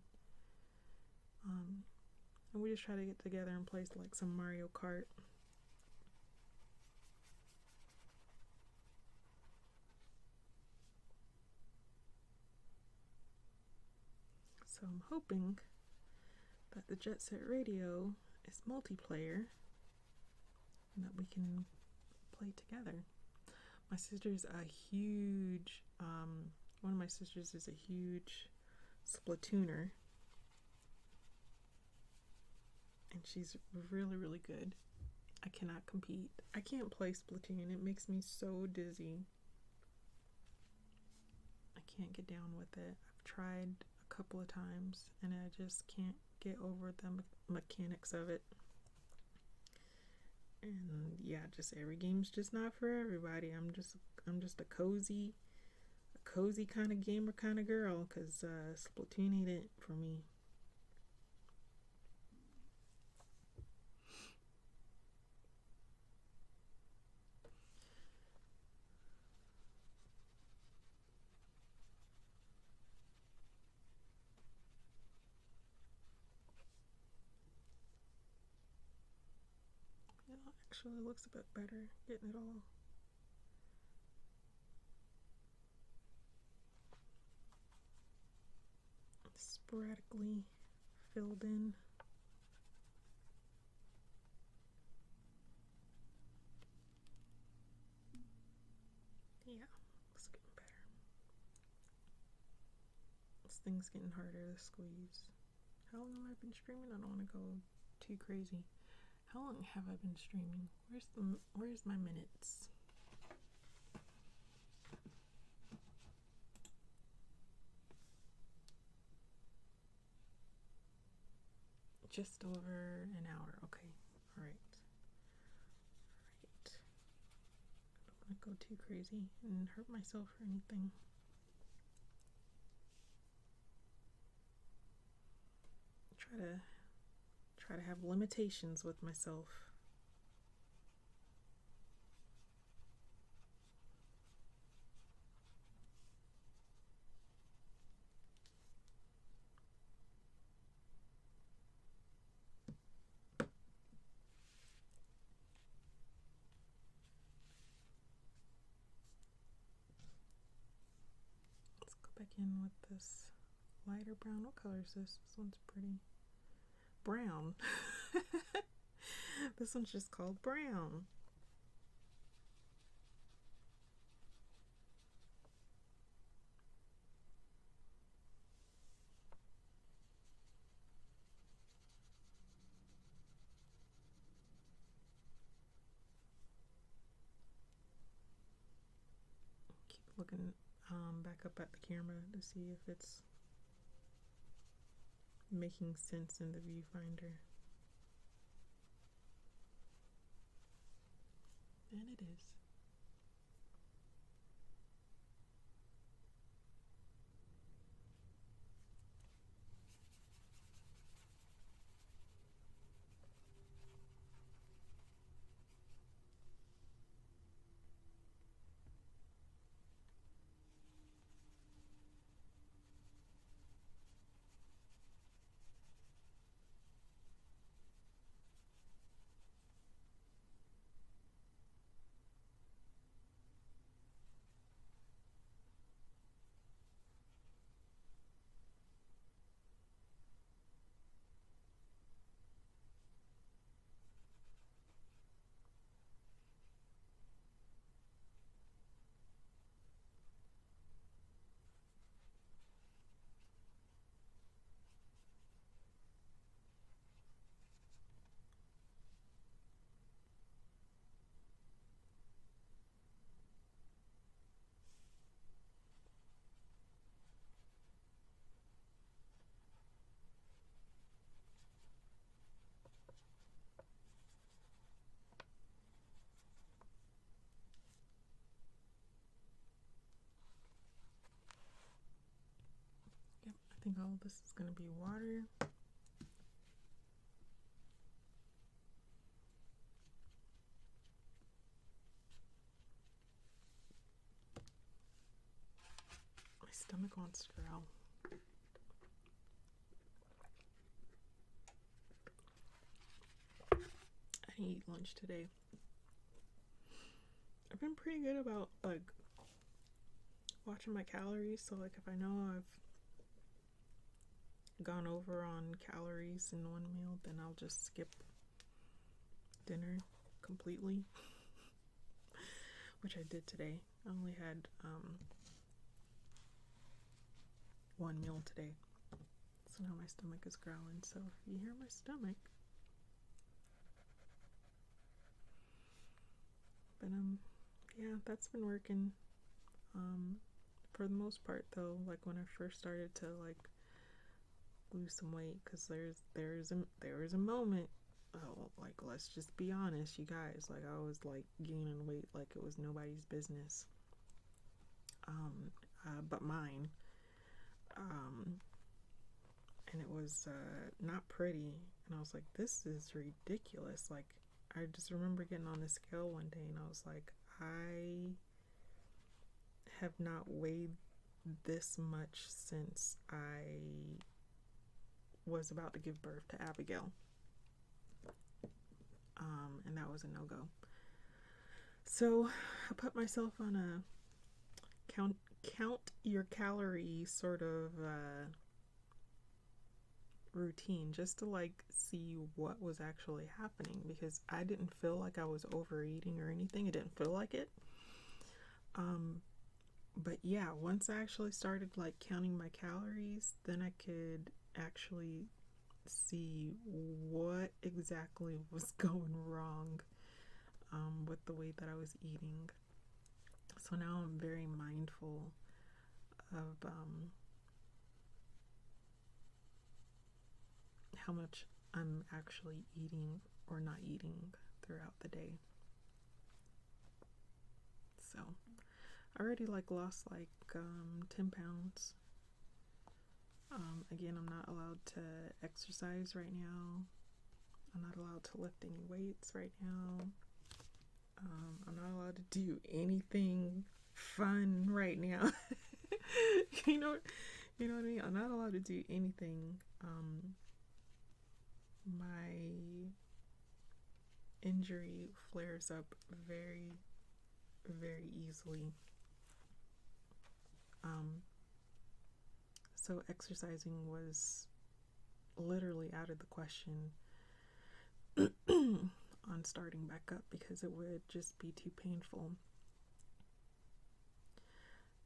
And we just try to get together and play like some Mario Kart. So I'm hoping that the Jet Set Radio is multiplayer and that we can play together. My sister's a huge, one of my sisters is a huge Splatooner, and she's really, really good. I cannot compete. I can't play Splatoon. It makes me so dizzy. I can't get down with it. I've tried a couple of times and I just can't get over the mechanics of it. And yeah, just every game's just not for everybody. I'm just a cozy kind of gamer kind of girl, because Splatoon ain't it for me. Actually, it looks a bit better getting it all sporadically filled in. Yeah, it's getting better. This thing's getting harder to squeeze. How long have I been streaming? I don't want to go too crazy. How long have I been streaming? Where's my minutes? Just over an hour. Okay. All right. I don't want to go too crazy and hurt myself or anything. Try to have limitations with myself. Let's go back in with this lighter brown. What color is this? This one's pretty brown. This one's just called brown. Keep looking back up at the camera to see if it's making sense in the viewfinder. And it is. I think all this is going to be water. My stomach wants to growl. I didn't eat lunch today. I've been pretty good about like watching my calories, so like if I know I've gone over on calories in one meal, then I'll just skip dinner completely, which I did today. I only had one meal today, so now my stomach is growling. So if you hear my stomach, but yeah, that's been working for the most part though. Like when I first started to like lose some weight, because there was a moment, oh, like let's just be honest, you guys, like I was like gaining weight like it was nobody's business, but mine, and it was not pretty, and I was like, this is ridiculous. Like I just remember getting on the scale one day and I was like, I have not weighed this much since I was about to give birth to Abigail. And that was a no-go. So I put myself on a count your calories sort of routine, just to like see what was actually happening, because I didn't feel like I was overeating or anything. It didn't feel like it. But yeah, once I actually started like counting my calories, then I could actually see what exactly was going wrong with the way that I was eating. So now I'm very mindful of how much I'm actually eating or not eating throughout the day. So I already like lost like 10 pounds. Again, I'm not allowed to exercise right now. I'm not allowed to lift any weights right now. I'm not allowed to do anything fun right now. you know what I mean? I'm not allowed to do anything. My injury flares up very, very easily. So exercising was literally out of the question on starting back up, because it would just be too painful.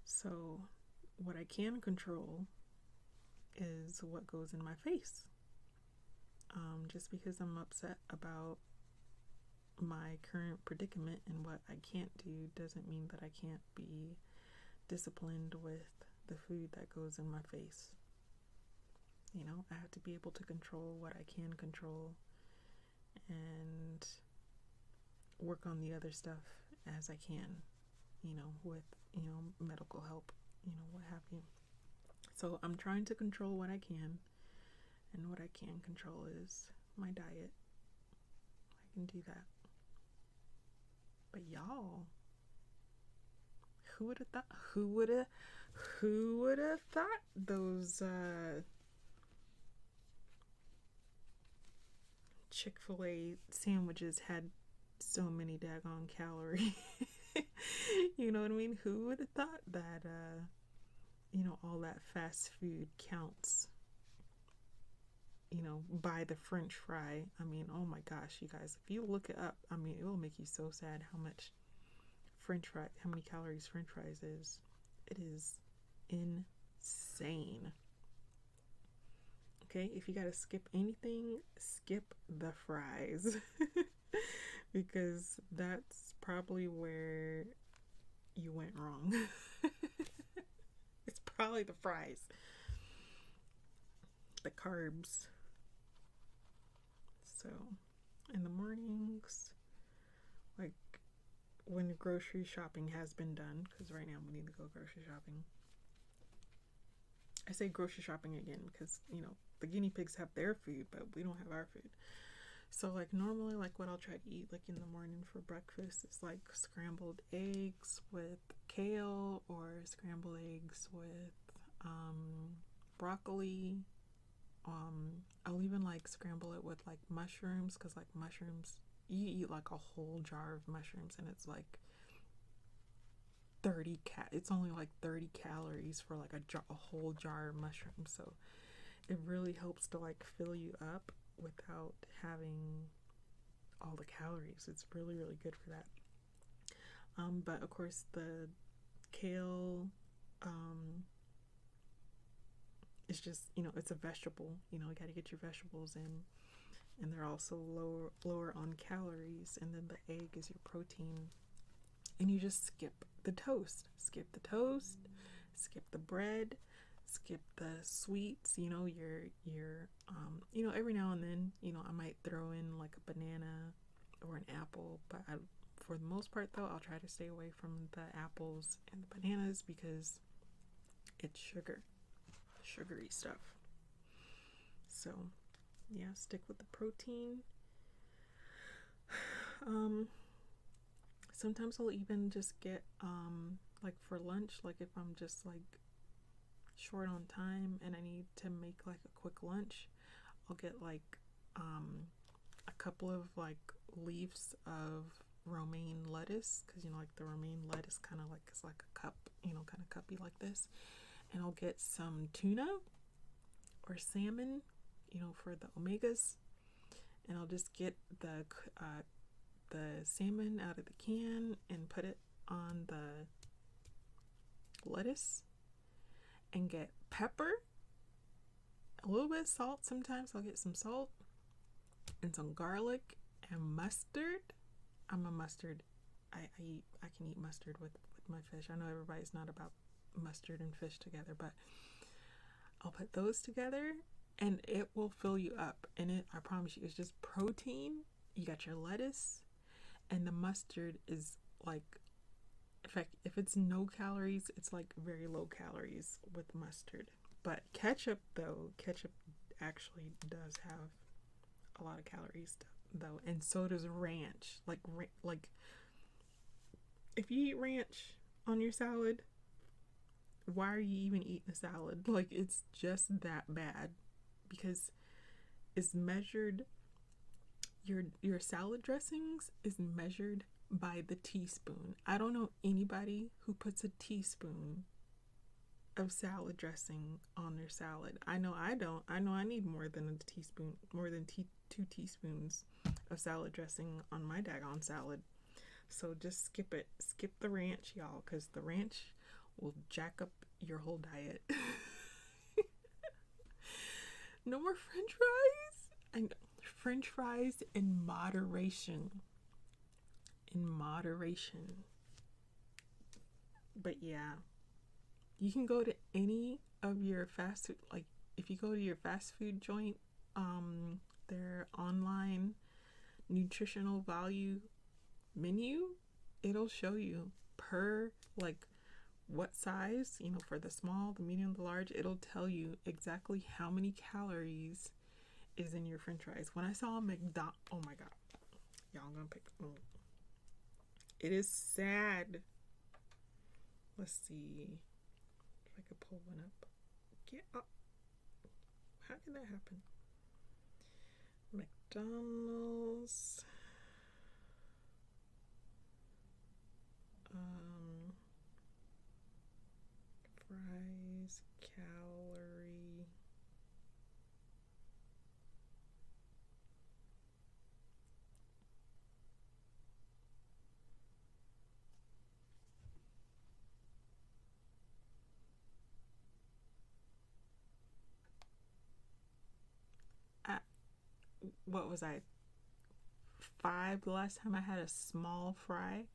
So what I can control is what goes in my face. Just because I'm upset about my current predicament and what I can't do doesn't mean that I can't be disciplined with the food that goes in my face. You know, I have to be able to control what I can control and work on the other stuff as I can, you know, with, you know, medical help, you know, what have you. So I'm trying to control what I can, and what I can control is my diet. I can do that. But y'all, who would have thought those Chick-fil-A sandwiches had so many daggone calories? You know what I mean? Who would have thought that you know, all that fast food counts, you know, by the French fry? I mean, oh my gosh, you guys, if you look it up, I mean, it will make you so sad how much how many calories French fries is. It is insane. Okay, if you gotta skip anything, skip the fries. Because that's probably where you went wrong. It's probably the fries, the carbs. So in the mornings, like when grocery shopping has been done, because right now we need to go grocery shopping. I say grocery shopping again because, you know, the guinea pigs have their food, but we don't have our food. So like normally, like what I'll try to eat like in the morning for breakfast is like scrambled eggs with kale, or scrambled eggs with broccoli. I'll even like scramble it with like mushrooms, because like mushrooms, you eat like a whole jar of mushrooms and it's like it's only like 30 calories for like a whole jar of mushrooms. So it really helps to like fill you up without having all the calories. It's really, really good for that. But of course the kale, it's just, you know, it's a vegetable. You know, you got to get your vegetables in, and they're also lower on calories. And then the egg is your protein. And you just skip the toast, skip the bread, skip the sweets. You know, you know, every now and then, you know, I might throw in like a banana or an apple, but for the most part though, I'll try to stay away from the apples and the bananas because it's sugary stuff. So yeah, stick with the protein. Sometimes I'll even just get like for lunch, like if I'm just like short on time and I need to make like a quick lunch, I'll get like a couple of like leaves of romaine lettuce, because you know, like the romaine lettuce kind of like, it's like a cup, you know, kind of cuppy like this. And I'll get some tuna or salmon, you know, for the omegas. And I'll just get the salmon out of the can and put it on the lettuce, and get pepper, a little bit of salt. Sometimes I'll get some salt and some garlic and mustard. I'm a mustard. I can eat mustard with my fish. I know everybody's not about mustard and fish together, but I'll put those together and it will fill you up. And it, I promise you, it's just protein. You got your lettuce, and the mustard is like, in fact, if it's no calories, it's like very low calories with mustard. But ketchup though, ketchup actually does have a lot of calories though, and so does ranch. Like if you eat ranch on your salad, why are you even eating a salad? Like, it's just that bad, because it's measured, your salad dressings is measured by the teaspoon. I don't know anybody who puts a teaspoon of salad dressing on their salad. I know I don't. I know I need more than a teaspoon, more than 2 teaspoons of salad dressing on my daggone salad. So just skip it. Skip the ranch, y'all, because the ranch will jack up your whole diet. No more french fries. And french fries in moderation. In moderation. But yeah, you can go to any of your fast food, like if you go to your fast food joint, their online nutritional value menu, it'll show you per like what size, you know, for the small, the medium, the large, it'll tell you exactly how many calories is in your french fries. When I saw a oh my god, y'all, I'm gonna pick, it is sad. Let's see if I could pull one up. Get up. How did that happen? McDonald's. Fries, calorie. What was I? 5 the last time I had a small fry.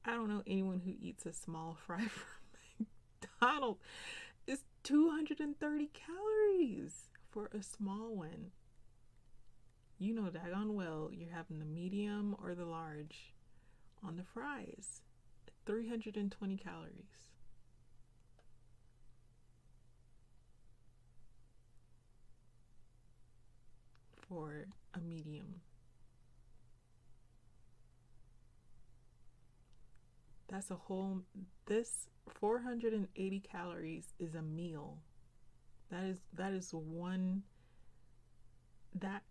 I don't know anyone who eats a small fry from McDonald's. It's 230 calories for a small one. You know daggone well you're having the medium or the large on the fries. 320 calories. For a medium. That's a whole, this 480 calories is a meal. That is one, that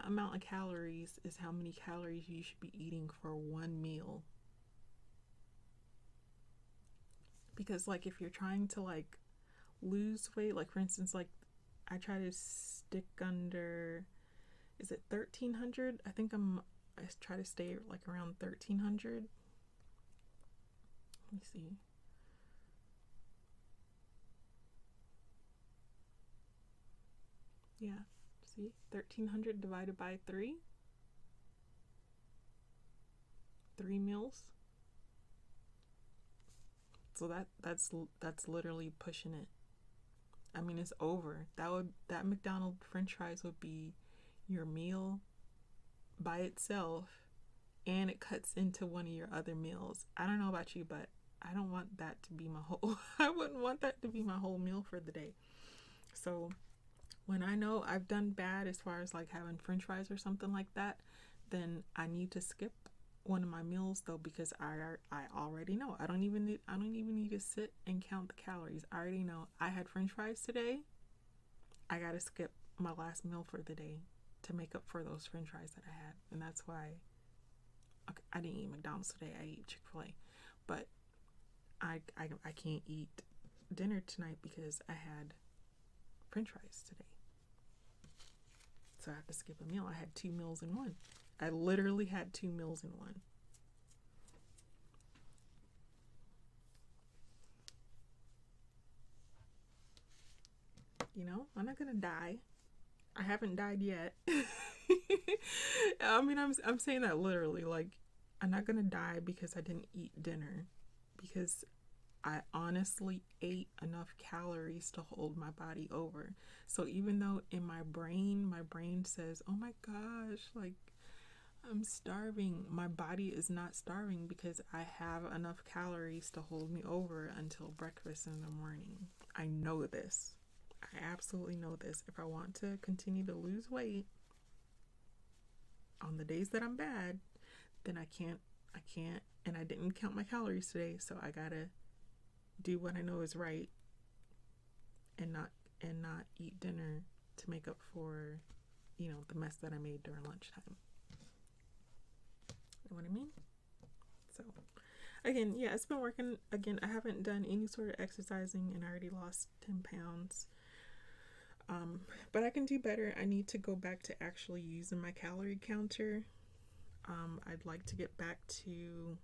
amount of calories is how many calories you should be eating for one meal. Because like if you're trying to like lose weight, like for instance, like I try to stick under, is it 1300? I think I try to stay like around 1300. Let me see. Yeah, see, 1300 divided by 3. 3 meals. So that's literally pushing it. I mean, it's over. That McDonald's French fries would be your meal by itself, and it cuts into one of your other meals. I don't know about you, but I don't want that to be my whole I wouldn't want that to be my whole meal for the day. So when I know I've done bad as far as like having french fries or something like that, then I need to skip one of my meals though, because I already know. I don't even need to sit and count the calories. I already know I had french fries today. I gotta skip my last meal for the day. to make up for those french fries that I had. And that's why I didn't eat McDonald's today. I ate Chick-fil-A. But I can't eat dinner tonight because I had french fries today. So I have to skip a meal. I had 2 meals in one. I literally had 2 meals in one. You know, I'm not gonna die. I haven't died yet. I mean, I'm saying that literally. Like, I'm not gonna die because I didn't eat dinner, because I honestly ate enough calories to hold my body over. So even though in my brain says, oh my gosh, like, I'm starving, my body is not starving because I have enough calories to hold me over until breakfast in the morning. I know this. I absolutely know this. If I want to continue to lose weight on the days that I'm bad, then I can't, and I didn't count my calories today, so I gotta do what I know is right and not eat dinner to make up for, you know, the mess that I made during lunchtime. You know what I mean? So again, yeah, it's been working. Again, I haven't done any sort of exercising and I already lost 10 pounds. But I can do better. I need to go back to actually using my calorie counter. I'd like to get back to,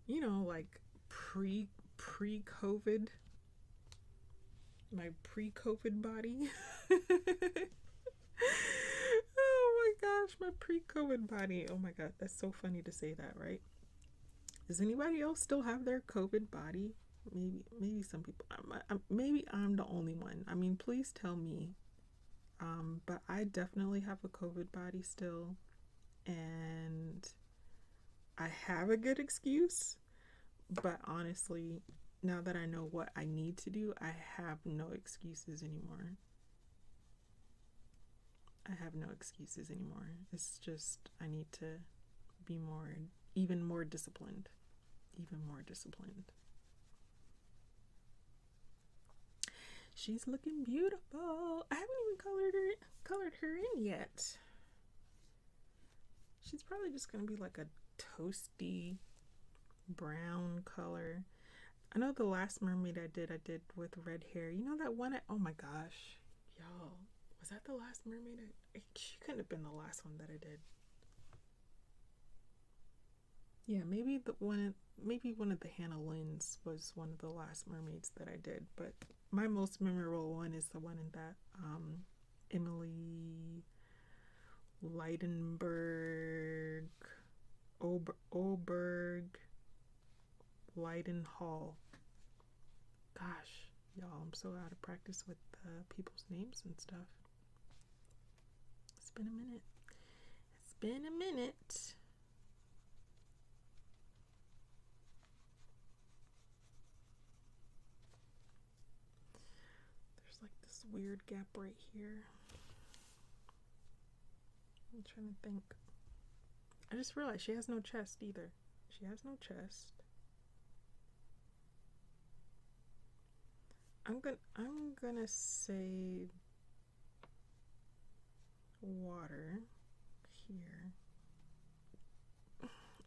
you know, like pre-COVID, my pre-COVID body. Oh my gosh, my pre-COVID body. Oh my God, that's so funny to say that, right? Does anybody else still have their COVID body? Maybe some people. Maybe I'm the only one. I mean, please tell me. But I definitely have a COVID body still, and I have a good excuse. But honestly, now that I know what I need to do, I have no excuses anymore. I have no excuses anymore. It's just I need to be even more disciplined. Even more disciplined. She's looking beautiful. I haven't even colored her in yet. She's probably just gonna be like a toasty brown color. I know the last mermaid I did with red hair. You know that one? Oh my gosh, y'all, was that the last mermaid? She couldn't have been the last one that I did. Yeah, maybe one of the Hannah Lynn's was one of the last mermaids that I did, but my most memorable one is the one in that Emily Leidenberg, Oberg, Leidenhall. Gosh, y'all, I'm so out of practice with people's names and stuff. It's been a minute. It's been a minute. There's like this weird gap right here. I'm trying to think. I just realized she has no chest either. She has no chest. I'm gonna say water here,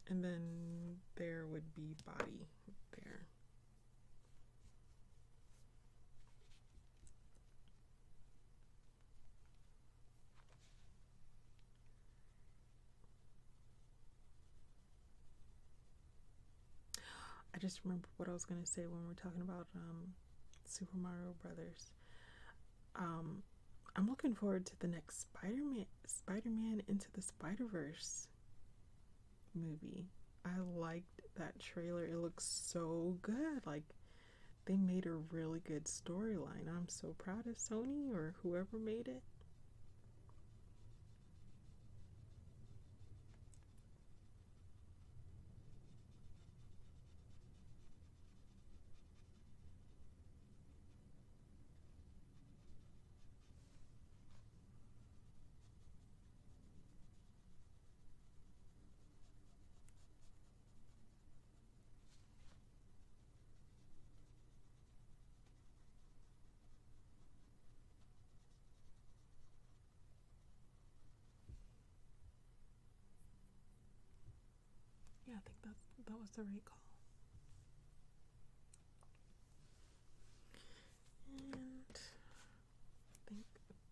and then there would be body there. I just remembered what I was gonna say when we're talking about Super Mario Brothers. I'm looking forward to the next Spider-Man Into the Spider-Verse movie. I liked that trailer. It looks so good. Like, they made a really good storyline. I'm so proud of Sony or whoever made it. think that was the right call. And I think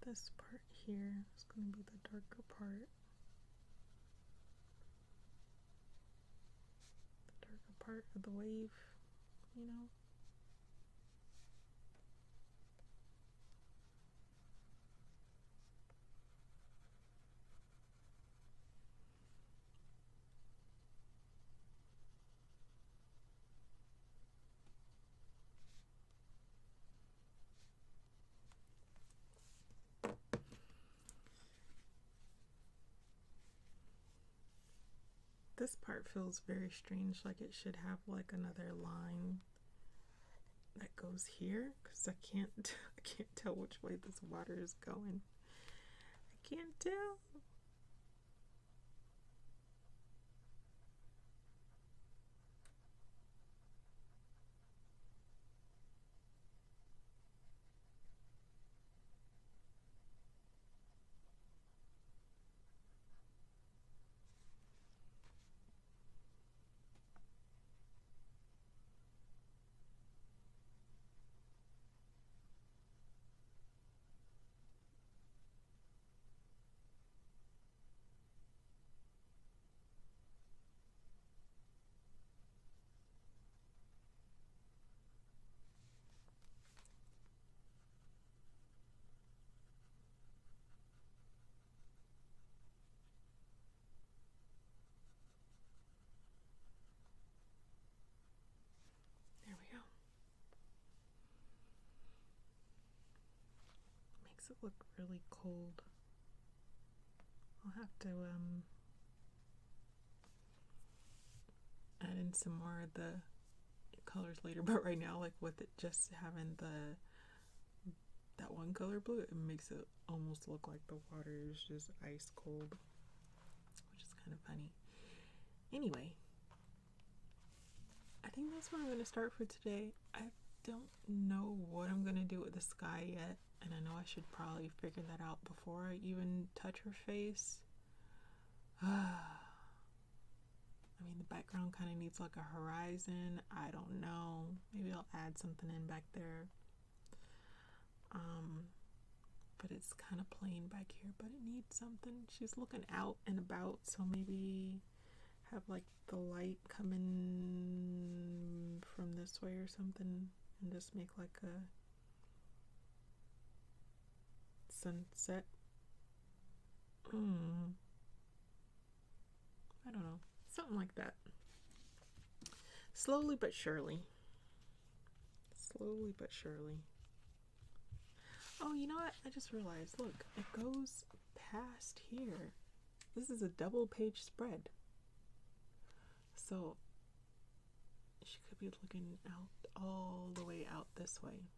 this part here is going to be the darker part. The darker part of the wave, you know. This part feels very strange, like it should have like another line that goes here, because I can't tell which way this water is going. I can't tell. There we go. Makes it look really cold. I'll have to add in some more of the colors later, but right now, like with it just having that one color blue, it makes it almost look like the water is just ice cold, which is kind of funny. Anyway, I think that's where I'm going to start for today. I don't know what I'm going to do with the sky yet, and I know I should probably figure that out before I even touch her face. I mean, the background kind of needs like a horizon. I don't know. Maybe I'll add something in back there. But it's kind of plain back here, but it needs something. She's looking out and about, so maybe have like the light coming from this way or something, and just make like a sunset. I don't know, something like that. Slowly but surely. Slowly but surely. Oh, you know what? I just realized, look, it goes past here. This is a double page spread. So she could be looking out all the way out this way.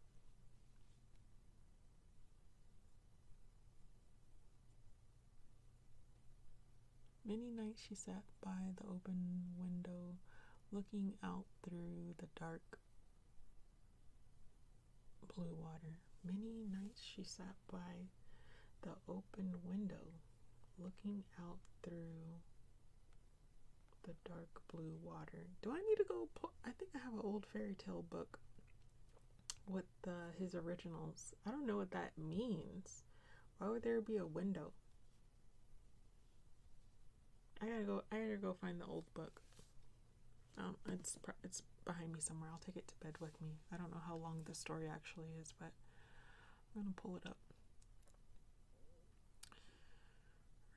Many nights she sat by the open window, looking out through the dark blue water. Many nights she sat by the open window, looking out through the dark blue water. Do I need to go I think I have an old fairy tale book with his originals. I don't know what that means. Why would there be a window? I gotta go find the old book. It's behind me somewhere. I'll take it to bed with me. I don't know how long the story actually is, but I'm gonna pull it up.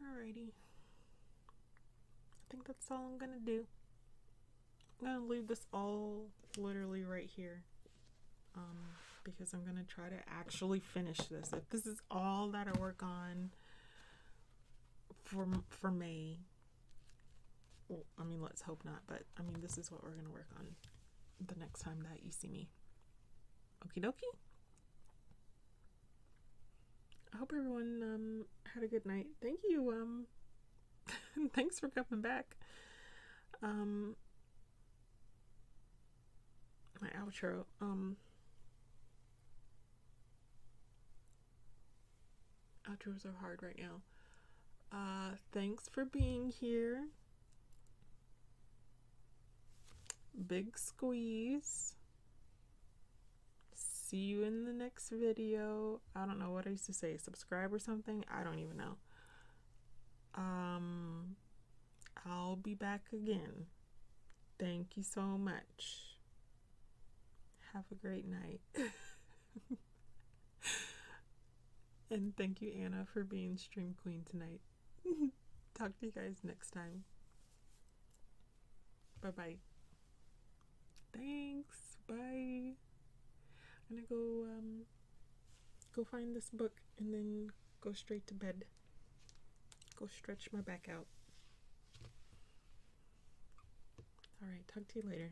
Alrighty. I think that's all I'm gonna do. I'm gonna leave this all literally right here. Because I'm gonna try to actually finish this. If this is all that I work on for May, well, I mean, let's hope not, but I mean, this is what we're gonna work on the next time that you see me. Okie dokie. I hope everyone had a good night. Thank you. Thanks for coming back. My outro. Outros are hard right now. Thanks for being here. big squeeze. See you in the next video. I don't know what I used to say, subscribe or something. I don't even know. I'll be back again. Thank you so much. Have a great night. And thank you, Anna, for being stream queen tonight. Talk to you guys next time. Bye-bye. Thanks. Bye. I'm gonna go find this book and then go straight to bed. Go stretch my back out. All right, talk to you later.